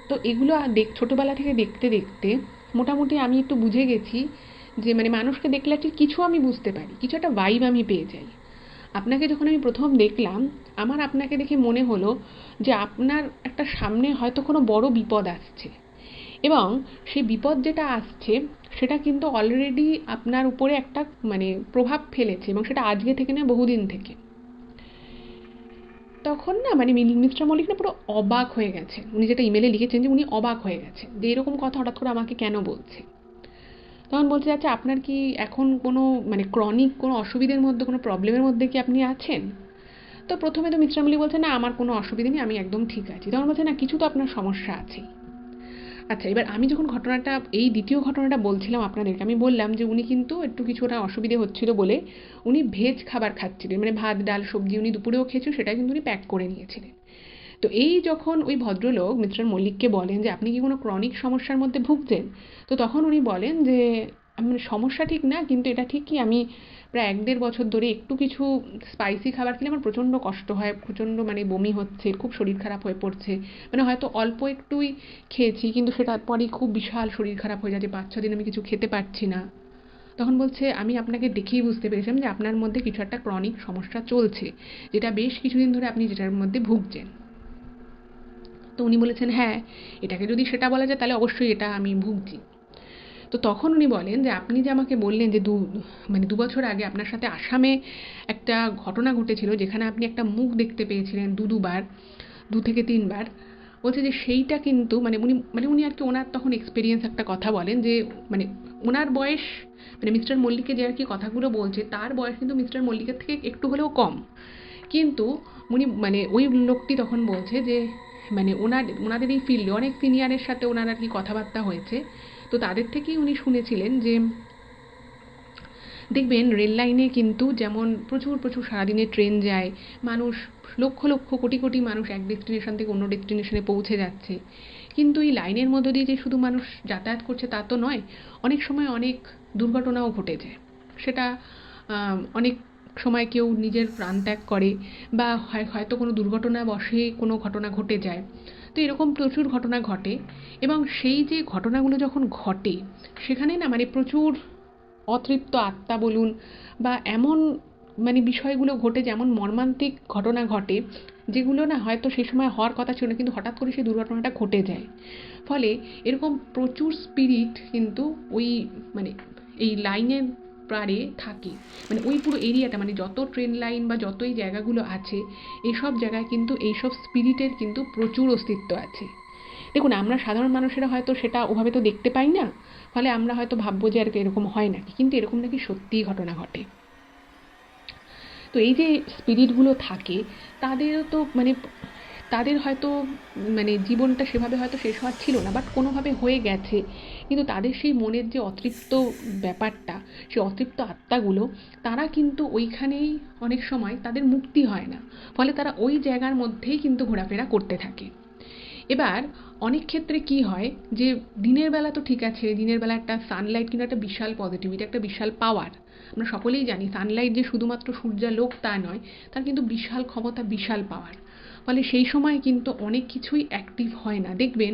Speaker 1: তো এগুলো ছোটোবেলা থেকে দেখতে দেখতে মোটামুটি আমি একটু বুঝে গেছি যে মানে মানুষকে দেখলে একটু কিছু আমি বুঝতে পারি, কিছু একটা ভাইব আমি পেয়ে যাই। আপনাকে যখন আমি প্রথম দেখলাম, আমার আপনাকে দেখে মনে হলো যে আপনার একটা সামনে হয়তো কোনো বড় বিপদ আসছে, এবং সেই বিপদ যেটা আসছে সেটা কিন্তু অলরেডি আপনার উপরে একটা মানে প্রভাব ফেলেছে, এবং সেটা আজকে থেকে না বহুদিন থেকে। তখন না মানে মিস্টার মল্লিক না পুরো অবাক হয়ে গেছে, উনি যেটা ইমেলে লিখেছেন যে উনি অবাক হয়ে গেছেন যে এরকম কথা হঠাৎ করে আমাকে কেন বলছে। তখন বলতে যাচ্ছে আপনার কি এখন কোনো মানে ক্রনিক কোনো অসুবিধার মধ্যে, কোনো প্রবলেমের মধ্যে কি আপনি আছেন? তো প্রথমে তো মিস্টার মল্লিক বলছে না আমার কোনো অসুবিধা নেই, আমি একদম ঠিক আছি। তখন বলছে না কিছু তো আপনার সমস্যা আছেই। আচ্ছা, এবার আমি যখন এই দ্বিতীয় ঘটনাটা বলছিলাম আপনাদেরকে, আমি বললাম যে উনি কিন্তু একটু কিছুটা অসুবিধে হচ্ছিল বলে উনি ভেজ খাবার খাচ্ছিলেন, মানে ভাত ডাল সবজি উনি দুপুরেও খেয়েছেন, সেটা কিন্তু উনি প্যাক করে নিয়েছিলেন। তো এই যখন ওই ভদ্রলোক মিস্টার মল্লিককে বলেন যে আপনি কি কোনো ক্রনিক সমস্যার মধ্যে ভুগছেন, তো তখন উনি বলেন যে মানে সমস্যা ঠিক না, কিন্তু এটা ঠিক কি আমি প্রায় 1-1.5 বছর ধরে একটু কিছু স্পাইসি খাবার খেলে আমার প্রচণ্ড কষ্ট হয়, প্রচণ্ড মানে বমি হচ্ছে, খুব শরীর খারাপ হয়ে পড়ছে। মানে হয়তো অল্প একটুই খেয়েছি, কিন্তু সেটার পরেই খুব বিশাল শরীর খারাপ হয়ে যাচ্ছে, 5-6 দিন আমি কিছু খেতে পারছি না। তখন বলছে, আমি আপনাকে দেখেই বুঝতে পেরেছিলাম যে আপনার মধ্যে কিছু একটা ক্রনিক সমস্যা চলছে, যেটা বেশ কিছুদিন ধরে আপনি যেটার মধ্যে ভুগছেন। তো উনি বলেছেন, হ্যাঁ, এটাকে যদি সেটা বলা যায় তাহলে অবশ্যই এটা আমি ভুগছি। তো তখন উনি বলেন যে আপনি যে আমাকে বললেন যে 2 বছর আগে আপনার সাথে আসামে একটা ঘটনা ঘটেছিল, যেখানে আপনি একটা মুখ দেখতে পেয়েছিলেন 2-2 বার, 2 থেকে 3 বার। বলছে যে সেইটা কিন্তু উনি আর কি ওনার তখন এক্সপিরিয়েন্স একটা কথা বলেন যে মানে ওনার বয়স, মানে মিস্টার মল্লিককে যে আর কি কথাগুলো বলছে তার বয়স কিন্তু মিস্টার মল্লিকের থেকে একটু হলেও কম। কিন্তু উনি মানে ওই লোকটি তখন বলছে যে মানে ওনাদের এই ফিল্ডে অনেক সিনিয়রের সাথে ওনার আর কি কথাবার্তা হয়েছে। তো তাদের থেকেই উনি শুনেছিলেন যে দেখবেন রেল লাইনে কিন্তু যেমন প্রচুর প্রচুর সারাদিনে ট্রেন যায়, মানুষ লক্ষ লক্ষ কোটি কোটি মানুষ এক ডেস্টিনেশন থেকে অন্য ডেস্টিনেশনে পৌঁছে যাচ্ছে, কিন্তু এই লাইনের মধ্য দিয়ে যে শুধু মানুষ যাতায়াত করছে তা তো নয়, অনেক সময় অনেক দুর্ঘটনাও ঘটে যায়। সেটা অনেক সময় কেউ নিজের প্রাণ ত্যাগ করে, বা হয়তো কোনো দুর্ঘটনাবশে কোনো ঘটনা ঘটে যায়। তো এরকম প্রচুর ঘটনা ঘটে, এবং সেই যে ঘটনাগুলো যখন ঘটে সেখানে না মানে প্রচুর অতৃপ্ত আত্মা বলুন, বা এমন মানে বিষয়গুলো ঘটে, যেমন মর্মান্তিক ঘটনা ঘটে, যেগুলো না হয়তো সেই সময় হওয়ার কথা ছিল না, কিন্তু হঠাৎ করে সেই দুর্ঘটনাটা ঘটে যায়। ফলে এরকম প্রচুর স্পিরিট কিন্তু ওই মানে এই লাইনের পারে থাকে, মানে ওই পুরো এরিয়াটা, মানে যত ট্রেন লাইন বা যত এই জায়গাগুলো আছে, এইসব জায়গায় কিন্তু এইসব স্পিরিটের কিন্তু প্রচুর অস্তিত্ব আছে। দেখুন, আমরা সাধারণ মানুষেরা হয়তো সেটা ওভাবে তো দেখতে পাই না, ফলে আমরা হয়তো ভাববো যে আর কি এরকম হয় নাকি, কিন্তু এরকম নাকি সত্যিই ঘটনা ঘটে। তো এই যে স্পিরিটগুলো থাকে, তাদেরও তো মানে তাদের হয়তো মানে জীবনটা সেভাবে হয়তো শেষ হওয়ার ছিল না, বাট কোনোভাবে হয়ে গেছে। কিন্তু তাদের সেই মনের যে অতৃপ্ত ব্যাপারটা, সেই অতৃপ্ত আত্মাগুলো, তারা কিন্তু ওইখানেই অনেক সময় তাদের মুক্তি হয় না, ফলে তারা ওই জায়গার মধ্যেই কিন্তু ঘোরাফেরা করতে থাকে। এবার অনেক ক্ষেত্রে কি হয় যে দিনের বেলা তো ঠিক আছে, দিনের বেলা একটা সানলাইট কিন্তু একটা বিশাল পজিটিভিটি, একটা বিশাল পাওয়ার। আমরা সকলেই জানি সানলাইট যে শুধুমাত্র সূর্যালোক তা নয়, তার কিন্তু বিশাল ক্ষমতা, বিশাল পাওয়ার। ফলে সেই সময় কিন্তু অনেক কিছুই অ্যাক্টিভ হয় না, দেখবেন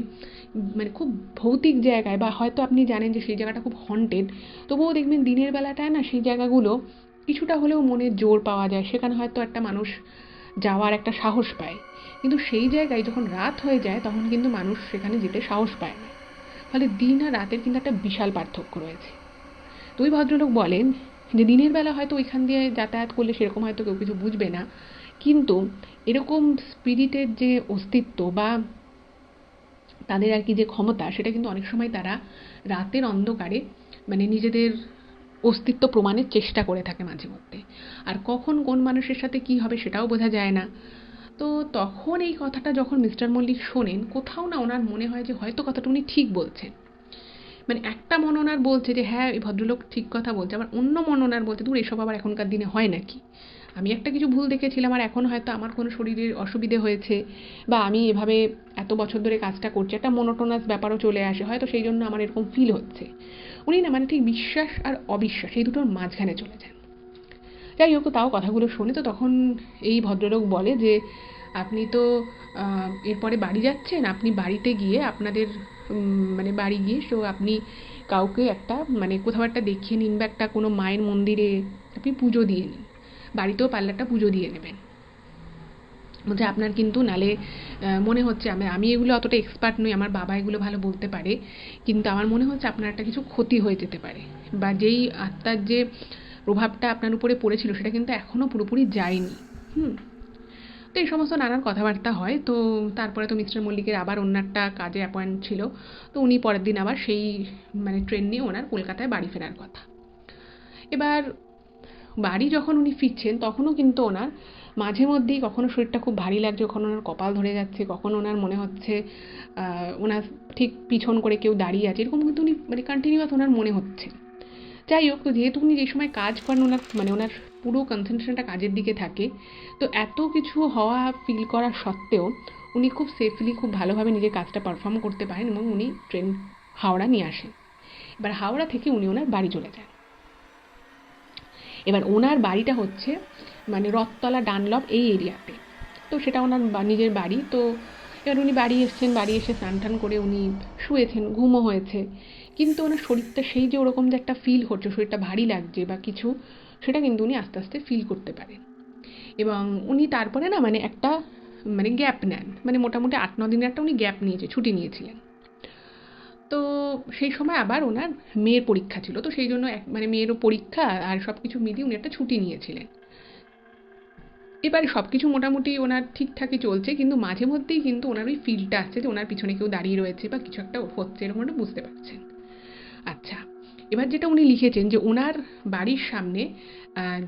Speaker 1: মানে খুব ভৌতিক জায়গায়, বা হয়তো আপনি জানেন যে সেই জায়গাটা খুব হন্টেড, তবুও দেখবেন দিনের বেলাটায় না সেই জায়গাগুলো কিছুটা হলেও মনের জোর পাওয়া যায়, সেখানে হয়তো একটা মানুষ যাওয়ার একটা সাহস পায়। কিন্তু সেই জায়গায় যখন রাত হয়ে যায় তখন কিন্তু মানুষ সেখানে যেতে সাহস পায় না। ফলে দিন আর রাতের কিন্তু একটা বিশাল পার্থক্য রয়েছে। তো ওই ভদ্রলোক বলেন যে দিনের বেলা হয়তো ওইখান দিয়ে যাতায়াত করলে সেরকম হয়তো কেউ কিছু বুঝবে না, কিন্তু এরকম স্পিরিটের যে অস্তিত্ব বা তাদের আর কি যে ক্ষমতা, সেটা কিন্তু অনেক সময় তারা রাতের অন্ধকারে মানে নিজেদের অস্তিত্ব প্রমাণের চেষ্টা করে থাকে মাঝে মধ্যে। আর কখন কোন মানুষের সাথে কি হবে সেটাও বোঝা যায় না। তো তখন এই কথাটা যখন মিস্টার মল্লিক শোনেন, কোথাও না ওনার মনে হয় যে হয়তো কথাটা উনি ঠিক বলছেন। মানে একটা মন ওনার বলছে যে হ্যাঁ, এই ভদ্রলোক ঠিক কথা বলছে, আবার অন্য মন ওনার বলছে দূর, এসব আবার এখনকার দিনে হয় নাকি, আমি একটা কিছু ভুল দেখেছিলাম আর এখন হয়তো আমার কোনো শরীরের অসুবিধে হয়েছে, বা আমি এভাবে এত বছর ধরে কাজটা করছি, একটা মোনোটোনাস ব্যাপারও চলে আসে, হয়তো সেই জন্য আমার এরকম ফিল হচ্ছে। উনি না মানে ঠিক বিশ্বাস আর অবিশ্বাস এই দুটোর মাঝখানে চলে যান। যাই হোক, তাও কথাগুলো শুনে তো তখন এই ভদ্রলোক বলে যে আপনি তো এরপরে বাড়ি যাচ্ছেন, আপনি বাড়িতে গিয়ে আপনাদের মানে বাড়ি গিয়ে আপনি কাউকে একটা মানে কোথাও একটা দেখিয়ে নিন, বা একটা কোনো মায়ের মন্দিরে আপনি পুজো দিয়ে নিন, বাড়িতেও পারলে একটা পুজো দিয়ে নেবেন। বলছে আপনার কিন্তু নালে মনে হচ্ছে, আমি এগুলো অতটা এক্সপার্ট নই, আমার বাবা এগুলো ভালো বলতে পারে, কিন্তু আমার মনে হচ্ছে আপনার একটা কিছু ক্ষতি হয়ে যেতে পারে, বা যেই আত্মার যে প্রভাবটা আপনার উপরে পড়েছিল সেটা কিন্তু এখনও পুরোপুরি যায়নি। হুম। তো এই সমস্ত নানান কথাবার্তা হয়। তো তারপরে তো মিস্টার মল্লিকের আবার অন্য একটা কাজে অ্যাপয়েন্ট ছিল, তো উনি পরের দিন আবার সেই মানে ট্রেন নিয়ে ওনার কলকাতায় বাড়ি ফেরার কথা। এবার বাড়ি যখন উনি ফিরছেন তখনও কিন্তু ওনার মাঝে মধ্যেই কখনো শরীরটা খুব ভারী লাগছে, কখনো ওনার কপাল ধরে যাচ্ছে, কখনো ওনার মনে হচ্ছে ওনার ঠিক পিছন করে কেউ দাঁড়িয়ে আছে, এরকম কিন্তু উনি মানে কন্টিনিউয়াস ওনার মনে হচ্ছে। যাই হোক, তো যেহেতু উনি যে সময় কাজ করেন ওনার পুরো কনসেন্ট্রেশনটা কাজের দিকে থাকে, তো এত কিছু হওয়া ফিল করা সত্ত্বেও উনি খুব সেফলি, খুব ভালোভাবে নিজের কাজটা পারফর্ম করতে পারেন, এবং উনি ট্রেন হাওড়া নিয়ে আসেন। এবার হাওড়া থেকে উনি ওনার বাড়ি চলে যান। এবার ওনার বাড়িটা হচ্ছে মানে রথতলা ডানলপ এই এরিয়াতে। তো সেটা ওনার নিজের বাড়ি। তো এবার উনি বাড়ি এসছেন, বাড়ি এসে স্নান টান করে উনি শুয়েছেন, ঘুমও হয়েছে, কিন্তু ওনার শরীরটা সেই যে ওরকম যে একটা ফিল হচ্ছে, শরীরটা ভারী লাগছে বা কিছু, সেটা কিন্তু উনি আস্তে আস্তে ফিল করতে পারেন। এবং উনি তারপরে না মানে একটা মানে গ্যাপ নেন, মানে মোটামুটি 8-9 দিনের একটা উনি গ্যাপ নিয়েছে, ছুটি নিয়েছিলেন। তো সেই সময় আবার ওনার মেয়ের পরীক্ষা ছিল, তো সেই জন্য মানে মেয়েরও পরীক্ষা আর সব কিছু মিলিয়ে উনি একটা ছুটি নিয়েছিলেন। এবারে সব কিছু মোটামুটি ওনার ঠিকঠাকই চলছে, কিন্তু মাঝে মধ্যেই কিন্তু ওনার ওই ফিলটা আসছে যে ওনার পিছনে কেউ দাঁড়িয়ে রয়েছে বা কিছু একটা হচ্ছে, এরকম একটা বুঝতে পারছেন। আচ্ছা, এবার যেটা উনি লিখেছেন যে ওনার বাড়ির সামনে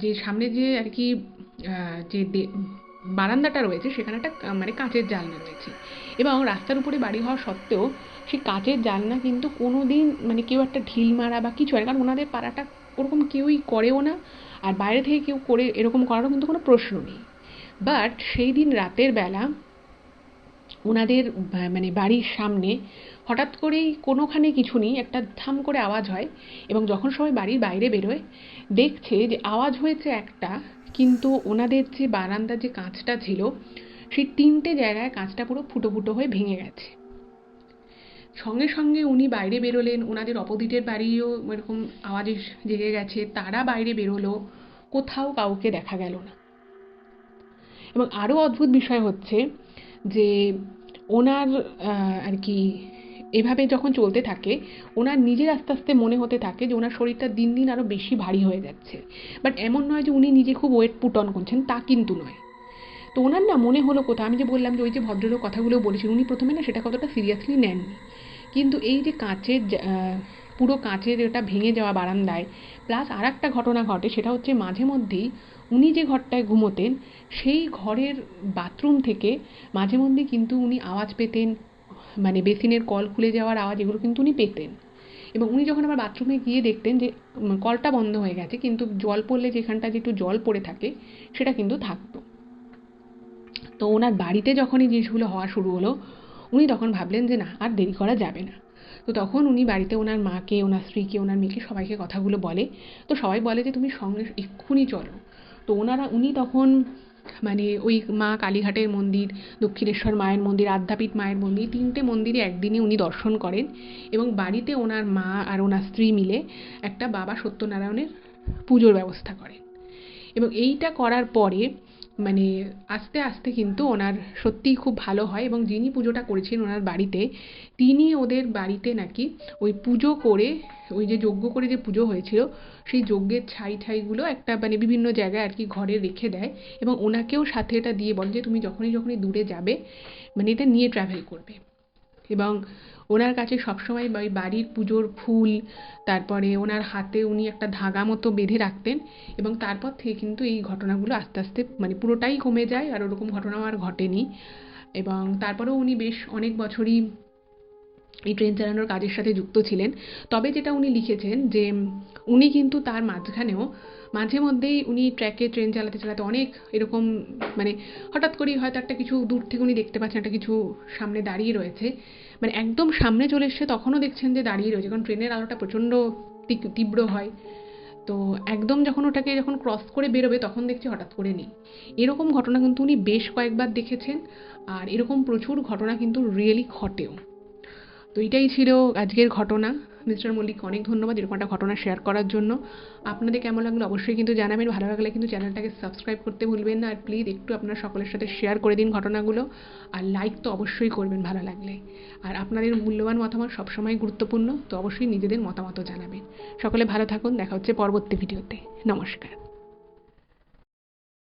Speaker 1: যে সামনে যে আর কি যে বারান্দাটা রয়েছে সেখানে একটা মানে কাঁচের জানলা রয়েছে, এবং রাস্তার উপরে বাড়ি হওয়া সত্ত্বেও সেই কাঁচের জানলা কিন্তু কোনো দিন মানে কেউ একটা ঢিল মারা বা কিছু হয়, কারণ ওনাদের পাড়াটা ওরকম কেউই করেও না, আর বাইরে থেকে কেউ করে এরকম করারও কিন্তু কোনো প্রশ্ন নেই। বাট সেই দিন রাতের বেলা ওনাদের মানে বাড়ির সামনে হঠাৎ করেই কোনোখানে কিছু নেই, একটা ধাম করে আওয়াজ হয়, এবং যখন সবাই বাড়ির বাইরে বেরোয় দেখছে যে আওয়াজ হয়েছে একটা, কিন্তু ওনাদের যে বারান্দার যে কাঁচটা ছিল সেই 3টে জায়গায় কাঁচটা পুরো ফুটো ফুটো হয়ে ভেঙে গেছে। সঙ্গে সঙ্গে উনি বাইরে বেরোলেন, ওনাদের অপোজিটের বাড়িও এরকম আওয়াজে জেগে গেছে, তারা বাইরে বেরোলো, কোথাও কাউকে দেখা গেল না। এবং আরও অদ্ভুত বিষয় হচ্ছে যে ওনার আর কি এভাবে যখন চলতে থাকে ওনার নিজের আস্তে আস্তে মনে হতে থাকে যে ওনার শরীরটা দিন দিন আরও বেশি ভারী হয়ে যাচ্ছে। বাট এমন নয় যে উনি নিজে খুব ওয়েট পুট অন করছেন, তা কিন্তু নয়। তো ওনার না মনে হলো কোথাও, আমি যে বললাম যে ওই যে ভদ্রলোক কথাগুলো বলেছেন, উনি প্রথমে না সেটা কতটা সিরিয়াসলি নেননি, কিন্তু এই যে কাঁচের পুরো কাঁচের ওটা ভেঙে যাওয়া বারান্দায় প্লাস আর একটা ঘটনা ঘটে, সেটা হচ্ছে মাঝে মধ্যেই উনি যে ঘরটায় ঘুমোতেন সেই ঘরের বাথরুম থেকে মাঝে মধ্যেই কিন্তু উনি আওয়াজ পেতেন, মানে বেসিনের কল খুলে যাওয়ার আওয়াজ, এগুলো কিন্তু উনি পেতেন। এবং উনি যখন আবার বাথরুমে গিয়ে দেখতেন যে কলটা বন্ধ হয়ে গেছে, কিন্তু জল পড়লে যেখানটা যে একটু জল পড়ে থাকে সেটা কিন্তু থাকতো। তো ওনার বাড়িতে যখন এই জিনিসগুলো হওয়া শুরু হলো উনি তখন ভাবলেন যে না, আর দেরি করা যাবে না। তো তখন উনি বাড়িতে ওনার মাকে, ওনার স্ত্রীকে, ওনার মেয়েকে সবাইকে কথাগুলো বলে। তো সবাই বলে যে তুমি সঙ্গে এক্ষুনি চলো। তো উনি তখন মানে ওই মা কালীঘাটের মন্দির, দক্ষিণেশ্বর মায়ের মন্দির, আদ্যাপীঠ মায়ের মন্দির, 3টে মন্দিরে একদিনে উনি দর্শন করেন, এবং বাড়িতে ওনার মা আর ওনার স্ত্রী মিলে একটা বাবা সত্যনারায়ণের পুজোর ব্যবস্থা করেন। এবং এইটা করার পরে মানে আস্তে আস্তে কিন্তু ওনার সত্যিই খুব ভালো হয়, এবং যিনি পুজোটা করেছিলেন ওনার বাড়িতে, তিনি ওদের বাড়িতে নাকি ওই পুজো করে, ওই যে যজ্ঞ করে যে পুজো হয়েছিল সেই যজ্ঞের ছাই ঠাইগুলো একটা মানে বিভিন্ন জায়গায় আর কি ঘরে রেখে দেয়, এবং ওনাকেও সাথে এটা দিয়ে বলে যে তুমি যখনই দূরে যাবে মানে এটা নিয়ে ট্রাভেল করবে। এবং ওনার কাছে সবসময় ওই বাড়ির পুজোর ফুল, তারপরে ওনার হাতে উনি একটা ধাগা মতো বেঁধে রাখতেন, এবং তারপর থেকে কিন্তু এই ঘটনাগুলো আস্তে আস্তে মানে পুরোটাই কমে যায়, আর ওরকম ঘটনাও আর ঘটেনি। এবং তারপরেও উনি বেশ অনেক বছরই এই ট্রেন চালানোর কাজের সাথে যুক্ত ছিলেন। তবে যেটা উনি লিখেছেন যে উনি কিন্তু তার মাঝখানেও মাঝে মধ্যেই উনি ট্র্যাকে ট্রেন চালাতে চালাতে অনেক এরকম মানে হঠাৎ করেই হয়তো একটা কিছু দূর থেকে উনি দেখতে পাচ্ছেন একটা কিছু সামনে দাঁড়িয়ে রয়েছে, মানে একদম সামনে চলে এসছে তখনও দেখছেন যে দাঁড়িয়ে রয়েছে, কারণ ট্রেনের আলোটা প্রচণ্ড তীব্র হয়। তো একদম যখন ওটাকে যখন ক্রস করে বেরোবে তখন দেখছি হঠাৎ করে নেই। এরকম ঘটনা কিন্তু উনি বেশ কয়েকবার দেখেছেন, আর এরকম প্রচুর ঘটনা কিন্তু রিয়েলি ঘটেও। তো এটাই ছিল আজকের ঘটনা। মিস্টার মল্লিককে অনেক ধন্যবাদ এরকম একটা ঘটনা শেয়ার করার জন্য। আপনাদের কেমন লাগলো অবশ্যই কিন্তু জানাবেন। ভালো লাগলে কিন্তু চ্যানেলটাকে সাবস্ক্রাইব করতে ভুলবেন না, আর প্লিজ একটু আপনারা সকলের সাথে শেয়ার করে দিন ঘটনাগুলো, আর লাইক তো অবশ্যই করবেন ভালো লাগলে। আর আপনাদের মূল্যবান মতামত সবসময় গুরুত্বপূর্ণ, তো অবশ্যই নিজেদের মতামতও জানাবেন। সকলে ভালো থাকুন, দেখা হচ্ছে পরবর্তী ভিডিওতে। নমস্কার।